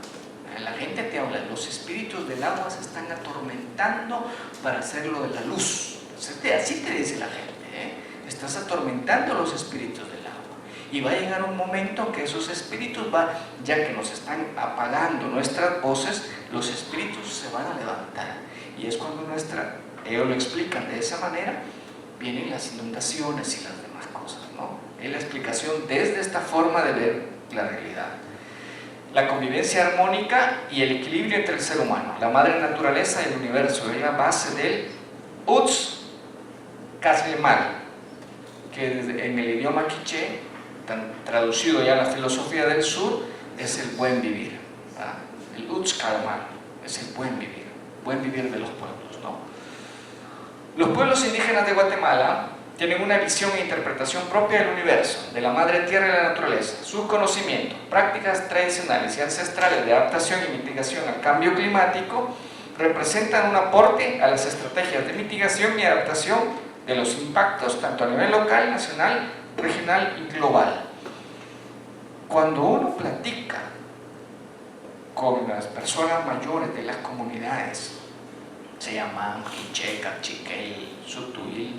La gente te habla, los espíritus del agua se están atormentando para hacerlo de la luz. Así te dice la gente, ¿eh? Estás atormentando los espíritus del agua. Y va a llegar un momento que esos espíritus, ya que nos están apagando nuestras voces, los espíritus se van a levantar. Y es cuando ellos lo explican de esa manera, vienen las inundaciones y las demás cosas, ¿no? Es la explicación desde esta forma de ver la realidad. La convivencia armónica y el equilibrio entre el ser humano, la madre naturaleza y el universo, es la base del Utz Kaslemal, que en el idioma quiché, traducido ya a la filosofía del sur, es el buen vivir, ¿verdad? El Utz Kaslemal es el buen vivir de los pueblos, ¿no? Los pueblos indígenas de Guatemala tienen una visión e interpretación propia del universo, de la madre tierra y la naturaleza. Sus conocimientos, prácticas tradicionales y ancestrales de adaptación y mitigación al cambio climático representan un aporte a las estrategias de mitigación y adaptación de los impactos tanto a nivel local, nacional, regional y global. Cuando uno platica con las personas mayores de las comunidades, se llaman quiché, cachiquel, sutuil,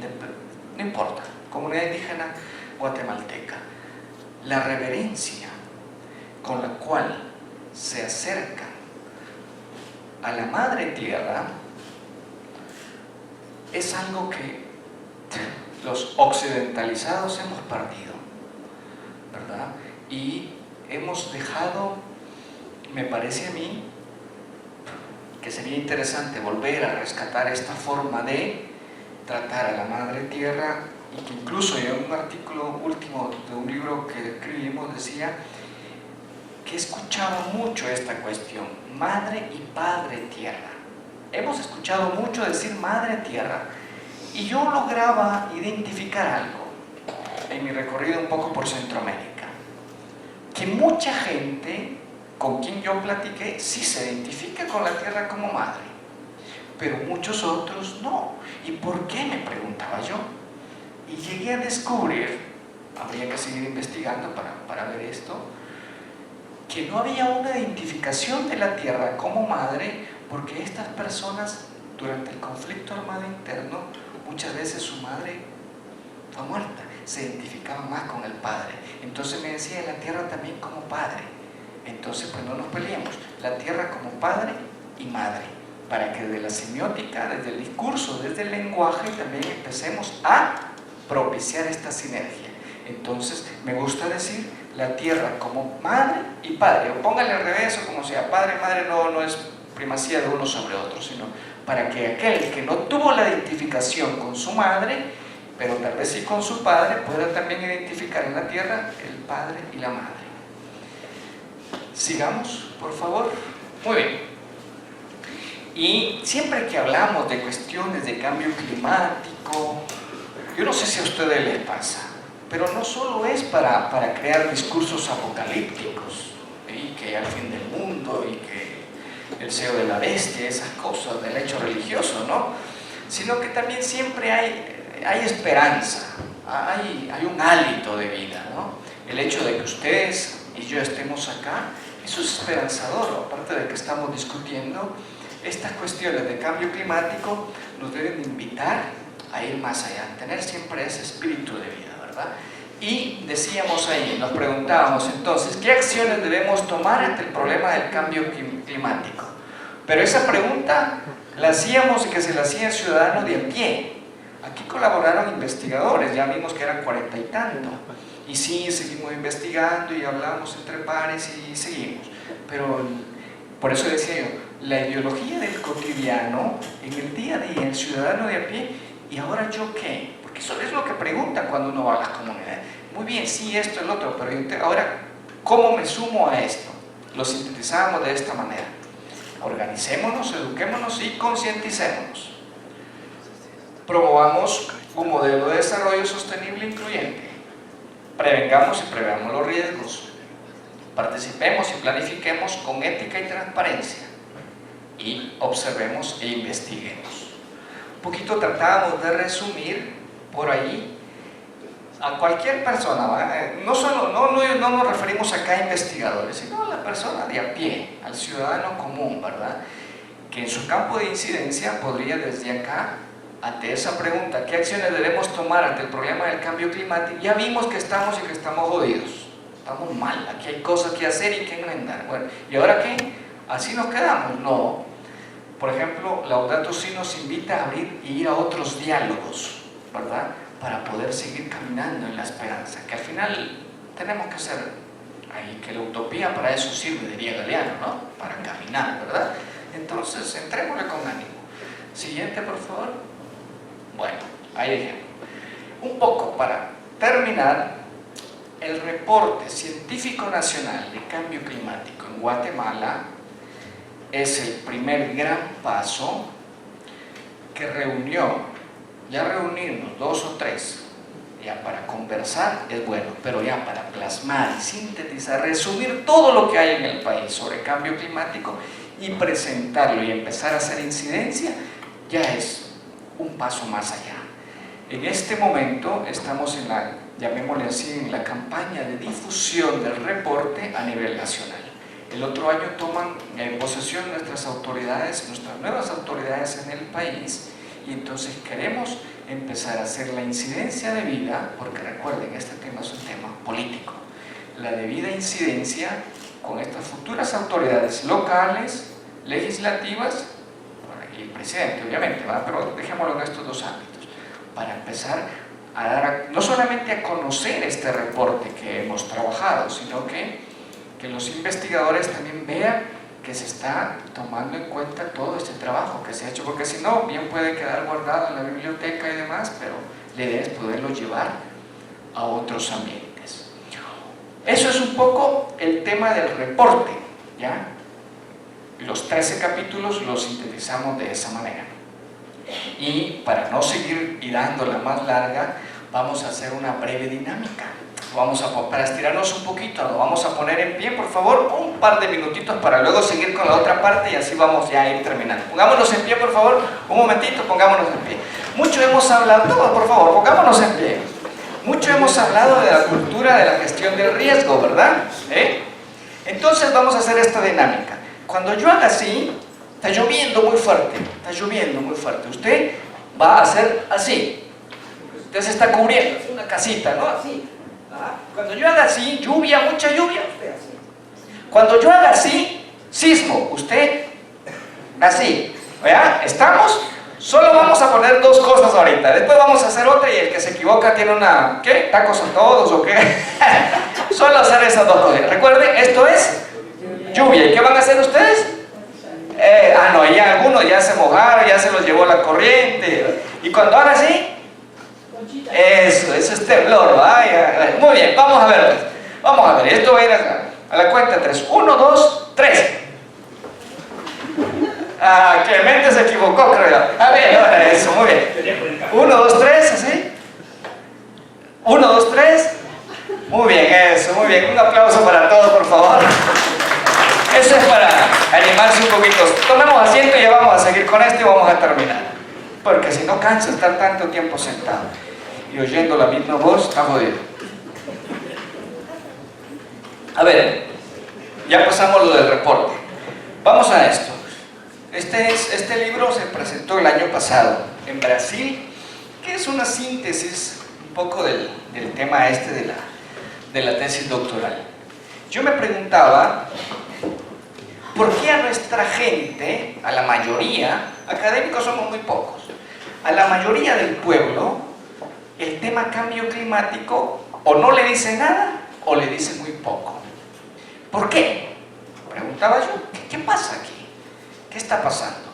no importa, comunidad indígena guatemalteca, la reverencia con la cual se acercan a la madre tierra es algo que los occidentalizados hemos perdido, ¿verdad? Y hemos dejado, me parece a mí, que sería interesante volver a rescatar esta forma de tratar a la madre tierra, y que incluso yo en un artículo último de un libro que escribimos decía que escuchaba mucho esta cuestión, madre y padre tierra. Hemos escuchado mucho decir madre tierra, y yo lograba identificar algo en mi recorrido un poco por Centroamérica, que mucha gente con quien yo platiqué sí se identifica con la tierra como madre, pero muchos otros no. ¿Y por qué?, me preguntaba yo. Y llegué a descubrir, habría que seguir investigando para ver esto, que no había una identificación de la tierra como madre, porque estas personas durante el conflicto armado interno, muchas veces su madre fue muerta, se identificaban más con el padre. Entonces me decía, la tierra también como padre. Entonces pues no nos peleemos, la tierra como padre y madre, para que desde la semiótica, desde el discurso, desde el lenguaje también empecemos a propiciar esta sinergia. Entonces me gusta decir la tierra como madre y padre, o póngale al revés o como sea, padre y madre no es primacía de uno sobre otro, sino para que aquel que no tuvo la identificación con su madre, pero tal vez sí con su padre, pueda también identificar en la tierra el padre y la madre. Sigamos, por favor. Muy bien. Y siempre que hablamos de cuestiones de cambio climático, yo no sé si a ustedes les pasa, pero no solo es para crear discursos apocalípticos, ¿sí? Que hay el fin del mundo y que el sello de la bestia, esas cosas del hecho religioso, ¿no? Sino que también siempre hay esperanza, hay un hálito de vida, ¿no? El hecho de que ustedes y yo estemos acá, eso es esperanzador, aparte de que estamos discutiendo estas cuestiones de cambio climático, nos deben invitar a ir más allá, a tener siempre ese espíritu de vida, ¿verdad? Y decíamos ahí, nos preguntábamos entonces, ¿qué acciones debemos tomar ante el problema del cambio climático? Pero esa pregunta la hacíamos y que se la hacía el ciudadano de a pie. Aquí colaboraron investigadores, ya vimos que eran 40 y tanto. Y sí, seguimos investigando y hablamos entre pares y seguimos. Pero por eso decía yo, la ideología del cotidiano, en el día a día, el ciudadano de a pie, ¿y ahora yo qué? Porque eso es lo que preguntan cuando uno va a las comunidades. Muy bien, sí, esto, el otro, pero ahora, ¿cómo me sumo a esto? Lo sintetizamos de esta manera. Organicémonos, eduquémonos y concienticémonos. Promovamos un modelo de desarrollo sostenible e incluyente. Prevengamos y preveamos los riesgos. Participemos y planifiquemos con ética y transparencia. Y observemos e investiguemos. Un poquito tratábamos de resumir por ahí a cualquier persona, no nos referimos acá a investigadores, sino a la persona de a pie, al ciudadano común, ¿verdad? Que en su campo de incidencia podría desde acá, ante esa pregunta, ¿qué acciones debemos tomar ante el problema del cambio climático? Ya vimos que estamos jodidos, estamos mal, aquí hay cosas que hacer y que enmendar. Bueno, ¿y ahora qué? ¿Así nos quedamos? No. Por ejemplo, Laudato Si nos invita a abrir y ir a otros diálogos, ¿verdad? Para poder seguir caminando en la esperanza, que al final tenemos que ser ahí, que la utopía para eso sirve, diría Galeano, ¿no? Para caminar, ¿verdad? Entonces, entrémosle con ánimo. Siguiente, por favor. Bueno, ahí ejemplo. Un poco para terminar, el reporte científico nacional de cambio climático en Guatemala es el primer gran paso que ya reunirnos 2 o 3, ya para conversar es bueno, pero ya para plasmar y sintetizar, resumir todo lo que hay en el país sobre cambio climático y presentarlo y empezar a hacer incidencia, ya es un paso más allá. En este momento estamos en la, llamémosle así, en la campaña de difusión del reporte a nivel nacional. El otro año toman posesión nuestras nuevas autoridades en el país, y entonces queremos empezar a hacer la incidencia de vida, porque recuerden, este tema es un tema político, la debida incidencia con estas futuras autoridades locales, legislativas, y el presidente obviamente, ¿verdad? Pero dejémoslo en estos 2 ámbitos, para empezar a dar, no solamente a conocer este reporte que hemos trabajado, sino que los investigadores también vean que se está tomando en cuenta todo este trabajo que se ha hecho, porque si no, bien puede quedar guardado en la biblioteca y demás, pero la idea es poderlo llevar a otros ambientes. Eso es un poco el tema del reporte, ¿ya? Los 13 capítulos los sintetizamos de esa manera. Y para no seguir y dándola más larga, vamos a hacer una breve dinámica. Para estirarnos un poquito, lo vamos a poner en pie, por favor, un par de minutitos para luego seguir con la otra parte y así vamos ya a ir terminando. Pongámonos en pie, por favor, un momentito, pongámonos en pie. Mucho hemos hablado, todos, por favor, pongámonos en pie. Mucho hemos hablado de la cultura de la gestión del riesgo, ¿verdad? Entonces vamos a hacer esta dinámica. Cuando yo haga así, está lloviendo muy fuerte, usted va a hacer así. Usted se está cubriendo, es una casita, ¿no? Así. Cuando yo haga así, lluvia, mucha lluvia, usted así. Cuando yo haga así, sismo, usted así. ¿Ya? ¿Estamos? Solo vamos a poner 2 cosas ahorita, después vamos a hacer otra y el que se equivoca tiene una, ¿qué? ¿Tacos a todos o qué? Solo hacer esas 2 cosas. Recuerden, esto es lluvia. ¿Y qué van a hacer ustedes? No, ya algunos ya se mojaron, ya se los llevó la corriente. Y cuando haga así, eso es temblor. Muy bien, vamos a ver, esto va a ir a la cuenta 3, 1, 2, 3. Clemente se equivocó, creo yo. A ver, eso, muy bien. 1, 2, 3, así. 1, 2, 3. Muy bien, eso, muy bien. Un aplauso para todos, por favor. Eso es para animarse un poquito. Tomemos asiento y ya vamos a seguir con esto y vamos a terminar. Porque si no cansa estar tanto tiempo sentado y oyendo la misma voz, está jodido. A ver, ya pasamos lo del reporte. Vamos a esto. Este libro se presentó el año pasado en Brasil, que es una síntesis un poco del tema de la tesis doctoral. Yo me preguntaba, ¿por qué a nuestra gente, a la mayoría, académicos somos muy pocos, a la mayoría del pueblo, el tema cambio climático o no le dice nada o le dice muy poco? ¿Por qué? Preguntaba yo, ¿qué pasa aquí? ¿Qué está pasando?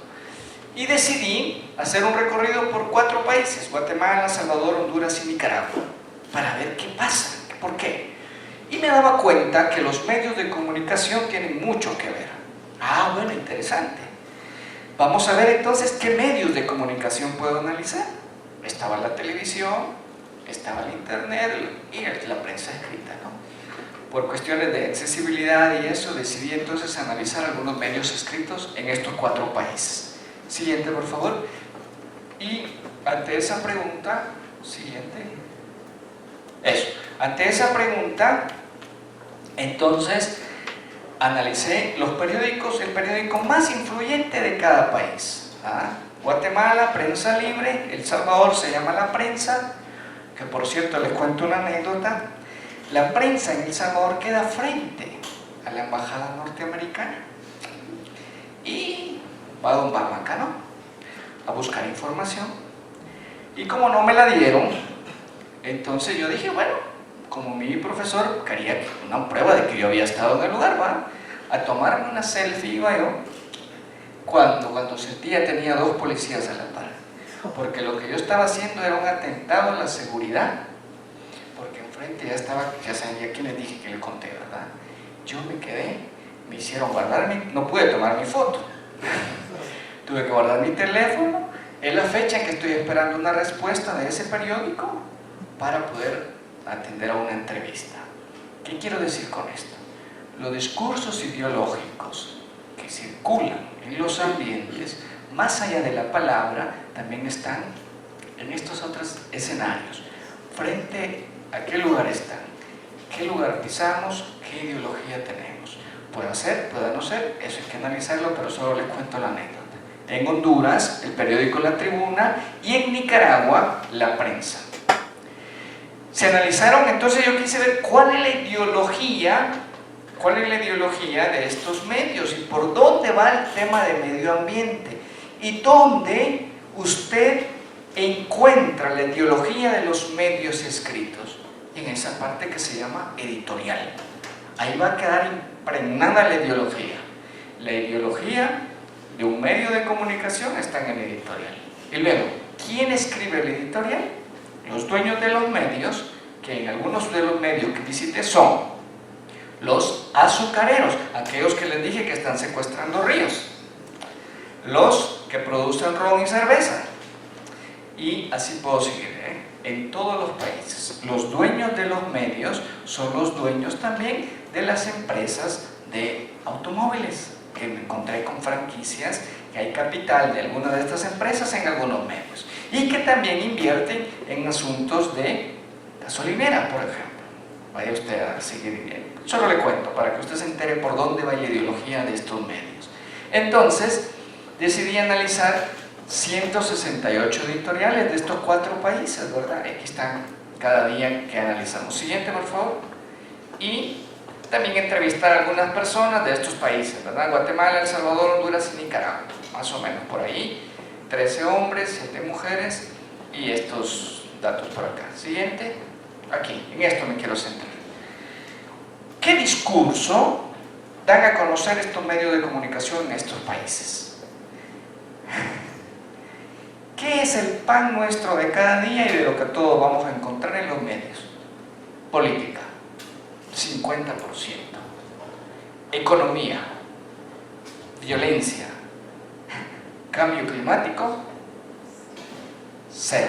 Y decidí hacer un recorrido por 4 países, Guatemala, El Salvador, Honduras y Nicaragua, para ver qué pasa, por qué. Y me daba cuenta que los medios de comunicación tienen mucho que ver. Bueno, interesante. Vamos a ver entonces qué medios de comunicación puedo analizar. Estaba la televisión, estaba el internet y la prensa escrita, ¿no? Por cuestiones de accesibilidad y eso, decidí entonces analizar algunos medios escritos en estos 4 países. Siguiente, por favor. Y ante esa pregunta, siguiente. Eso. Ante esa pregunta, entonces, analicé los periódicos, el periódico más influyente de cada país. Guatemala, Prensa Libre; El Salvador se llama La Prensa, que por cierto les cuento una anécdota. La prensa en El Salvador queda frente a la embajada norteamericana. Y va don Barbacano a buscar información. Y como no me la dieron, entonces yo dije, bueno, como mi profesor quería una prueba de que yo había estado en el lugar, ¿va? A tomarme una selfie iba yo, cuando sentía tenía 2 policías a la par, porque lo que yo estaba haciendo era un atentado a la seguridad, porque enfrente ya sabía quién les dije que le conté, ¿verdad? Yo me quedé, me hicieron guardar no pude tomar mi foto, tuve que guardar mi teléfono. Es la fecha en que estoy esperando una respuesta de ese periódico para poder atender a una entrevista. ¿Qué quiero decir con esto? Los discursos ideológicos que circulan en los ambientes, más allá de la palabra, también están en estos otros escenarios. Frente a qué lugar están, qué lugar pisamos, qué ideología tenemos. Puede ser, puede no ser, eso hay que analizarlo, pero solo les cuento la anécdota. En Honduras, el periódico La Tribuna, y en Nicaragua, La Prensa. Se analizaron, entonces yo quise ver cuál es la ideología de estos medios y por dónde va el tema de medio ambiente y dónde usted encuentra la ideología de los medios escritos, en esa parte que se llama editorial. Ahí va a quedar impregnada la ideología. La ideología de un medio de comunicación está en el editorial. Y luego, ¿quién escribe el editorial? Los dueños de los medios, que en algunos de los medios que visité son los azucareros, aquellos que les dije que están secuestrando ríos, los que producen ron y cerveza, y así puedo seguir, en todos los países. Los dueños de los medios son los dueños también de las empresas de automóviles, que me encontré con franquicias, que hay capital de alguna de estas empresas en algunos medios, y que también invierten en asuntos de gasolinera, por ejemplo. Vaya usted a seguir bien. Solo le cuento para que usted se entere por dónde va la ideología de estos medios. Entonces, decidí analizar 168 editoriales de estos 4 países, ¿verdad? Aquí están cada día que analizamos. Siguiente, por favor. Y también entrevistar a algunas personas de estos países, ¿verdad? Guatemala, El Salvador, Honduras y Nicaragua, más o menos por ahí. 13 hombres, 7 mujeres y estos datos por acá. Siguiente. Aquí, en esto me quiero centrar. ¿Qué discurso dan a conocer estos medios de comunicación en estos países? ¿Qué es el pan nuestro de cada día y de lo que todos vamos a encontrar en los medios? Política, 50%. Economía, violencia, cambio climático, 0.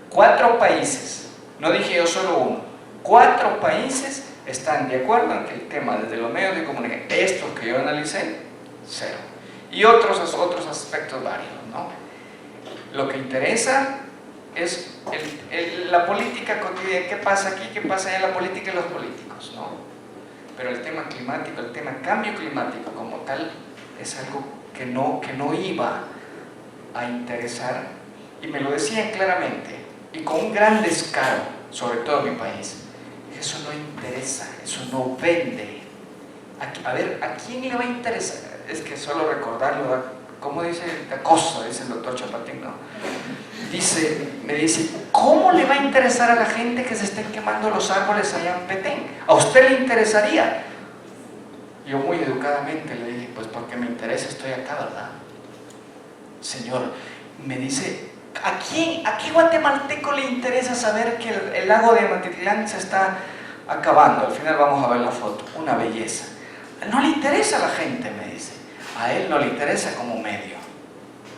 4 países, no dije yo solo uno, 4 países están de acuerdo en que el tema desde los medios de comunicación, estos que yo analicé, 0. Y otros aspectos varios, ¿no? Lo que interesa es la política cotidiana, qué pasa aquí, qué pasa allá, la política y los políticos, ¿no? Pero el tema climático, el tema cambio climático como tal, es algo que no iba a interesar, y me lo decían claramente, y con un gran descaro, sobre todo en mi país. Eso no interesa, eso no vende. A ver, ¿a quién le va a interesar? Es que solo recordarlo, ¿cómo dice? Da cosa, dice el doctor Chapatín, ¿no? Me dice, ¿cómo le va a interesar a la gente que se estén quemando los árboles allá en Petén? ¿A usted le interesaría? Yo muy educadamente le dije, pues porque me interesa, estoy acá, ¿verdad? Señor, me dice, ¿a qué guatemalteco le interesa saber que el lago de Amatitlán se está acabando? Al final vamos a ver la foto, una belleza. No le interesa a la gente, me dice. A él no le interesa como medio,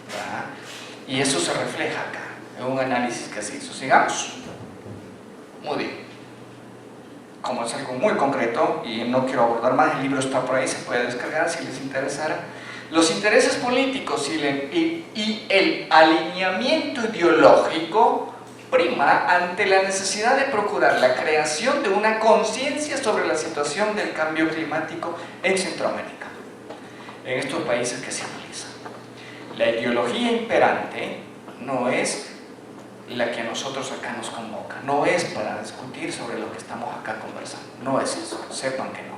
¿verdad? Y eso se refleja acá, en un análisis que se hizo. Sigamos. Muy bien. Como es algo muy concreto y no quiero abordar más, el libro está por ahí, se puede descargar si les interesara. Los intereses políticos y el alineamiento ideológico prima ante la necesidad de procurar la creación de una conciencia sobre la situación del cambio climático en Centroamérica, en estos países que se analizan. La ideología imperante no es la que a nosotros acá nos convoca, no es para discutir sobre lo que estamos acá conversando, no es eso, sepan que no.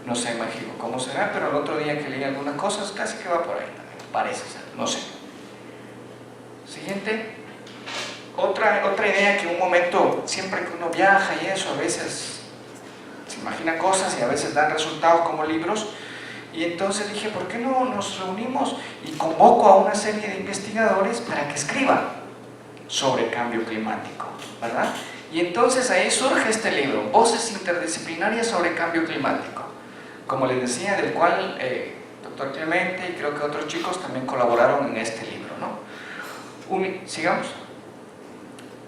No sé, imagino cómo será, pero el otro día que leí algunas cosas casi que va por ahí también, parece ser, no sé. Siguiente. Otra idea que un momento, siempre que uno viaja y eso, a veces se imagina cosas y a veces dan resultados como libros, y entonces dije, ¿por qué no nos reunimos y convoco a una serie de investigadores para que escriban sobre cambio climático, ¿verdad? Y entonces ahí surge este libro, Voces Interdisciplinarias sobre Cambio Climático, como les decía, del cual doctor Clemente y creo que otros chicos también colaboraron en este libro, ¿no? Sigamos.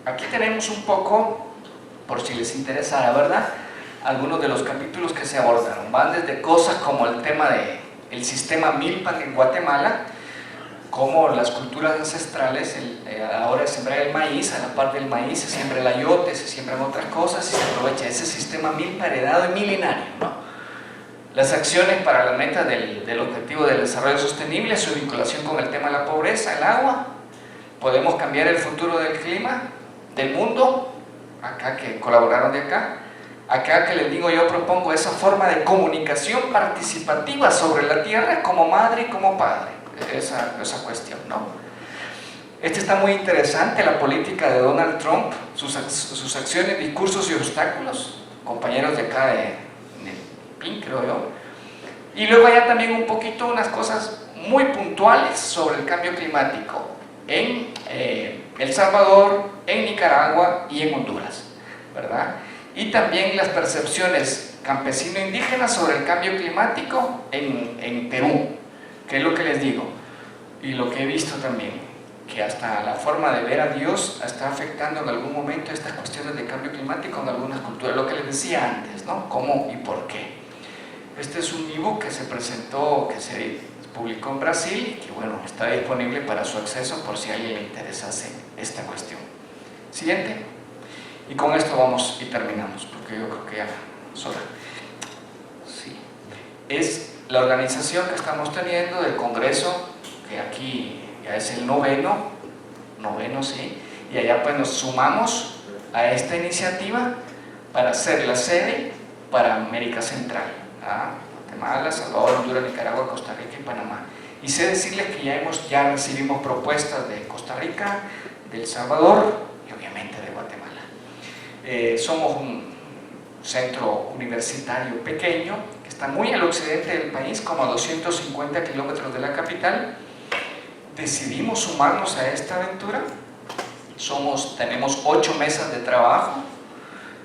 Aquí tenemos un poco, por si les interesara, ¿verdad?, algunos de los capítulos que se abordaron. Van desde cosas como el tema del sistema Milpan en Guatemala, como las culturas ancestrales, ahora sembrar el maíz, a la par del maíz se siembra el ayote, se siembran otras cosas y se aprovecha ese sistema Milpa heredado y milenario, ¿no? Las acciones para la meta del objetivo del desarrollo sostenible, su vinculación con el tema de la pobreza, el agua. Podemos cambiar el futuro del clima, del mundo, acá que colaboraron de acá que les digo yo propongo esa forma de comunicación participativa sobre la tierra como madre y como padre, esa cuestión, ¿no? Este está muy interesante, la política de Donald Trump, sus acciones, discursos y obstáculos, compañeros de acá de PIN, creo yo. Y luego hay también un poquito unas cosas muy puntuales sobre el cambio climático en El Salvador, en Nicaragua y en Honduras, ¿verdad? Y también las percepciones campesino-indígenas sobre el cambio climático en Perú, que es lo que les digo, y lo que he visto también, que hasta la forma de ver a Dios está afectando en algún momento estas cuestiones de cambio climático en algunas culturas, lo que les decía antes, ¿no? ¿Cómo y por qué? Este es un ebook que se presentó, que se publicó en Brasil y que, bueno, está disponible para su acceso por si a alguien le interesase esta cuestión. Siguiente. Y con esto vamos y terminamos, porque yo creo que ya es hora. Sí. Es la organización que estamos teniendo del Congreso, que aquí ya es el noveno, sí, y allá pues nos sumamos a esta iniciativa para ser la sede para América Central, Guatemala, Salvador, Honduras, Nicaragua, Costa Rica y Panamá. Y sé decirles que ya recibimos propuestas de Costa Rica, de El Salvador y obviamente de Guatemala. Somos un centro universitario pequeño que está muy al occidente del país, como a 250 kilómetros de la capital. Decidimos sumarnos a esta aventura. Tenemos 8 mesas de trabajo.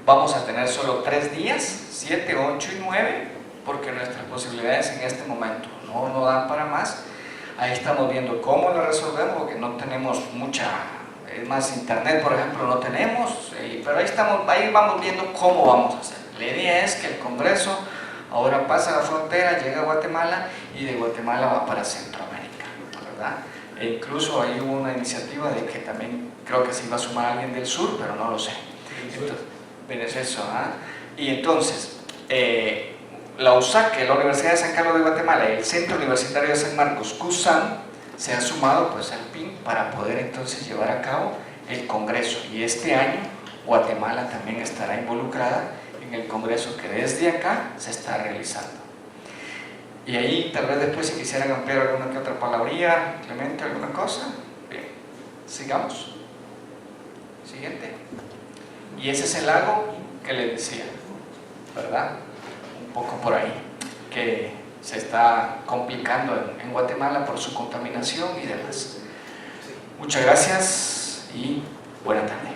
Vamos a tener solo 3 días, 7, 8 y 9, porque nuestras posibilidades en este momento no dan para más. Ahí estamos viendo cómo lo resolvemos, porque no tenemos mucha, es más, internet por ejemplo no tenemos, pero ahí vamos viendo cómo vamos a hacer. La idea es que el Congreso ahora pasa la frontera, llega a Guatemala y de Guatemala va para Centroamérica, ¿verdad? E incluso ahí hubo una iniciativa de que también creo que se iba a sumar alguien del sur, pero no lo sé. Venezuela, y entonces la USAC, la Universidad de San Carlos de Guatemala, y el Centro Universitario de San Marcos, CUSAM, se han sumado pues al PIN para poder entonces llevar a cabo el Congreso, y este año Guatemala también estará involucrada en el Congreso que desde acá se está realizando. Y ahí tal vez después si quisieran ampliar alguna que otra palabría, Clemente, alguna cosa. Bien, sigamos. Siguiente. Y ese es el lago que les decía, ¿verdad? Un poco por ahí, que se está complicando en Guatemala por su contaminación y demás. Muchas gracias y buena tarde.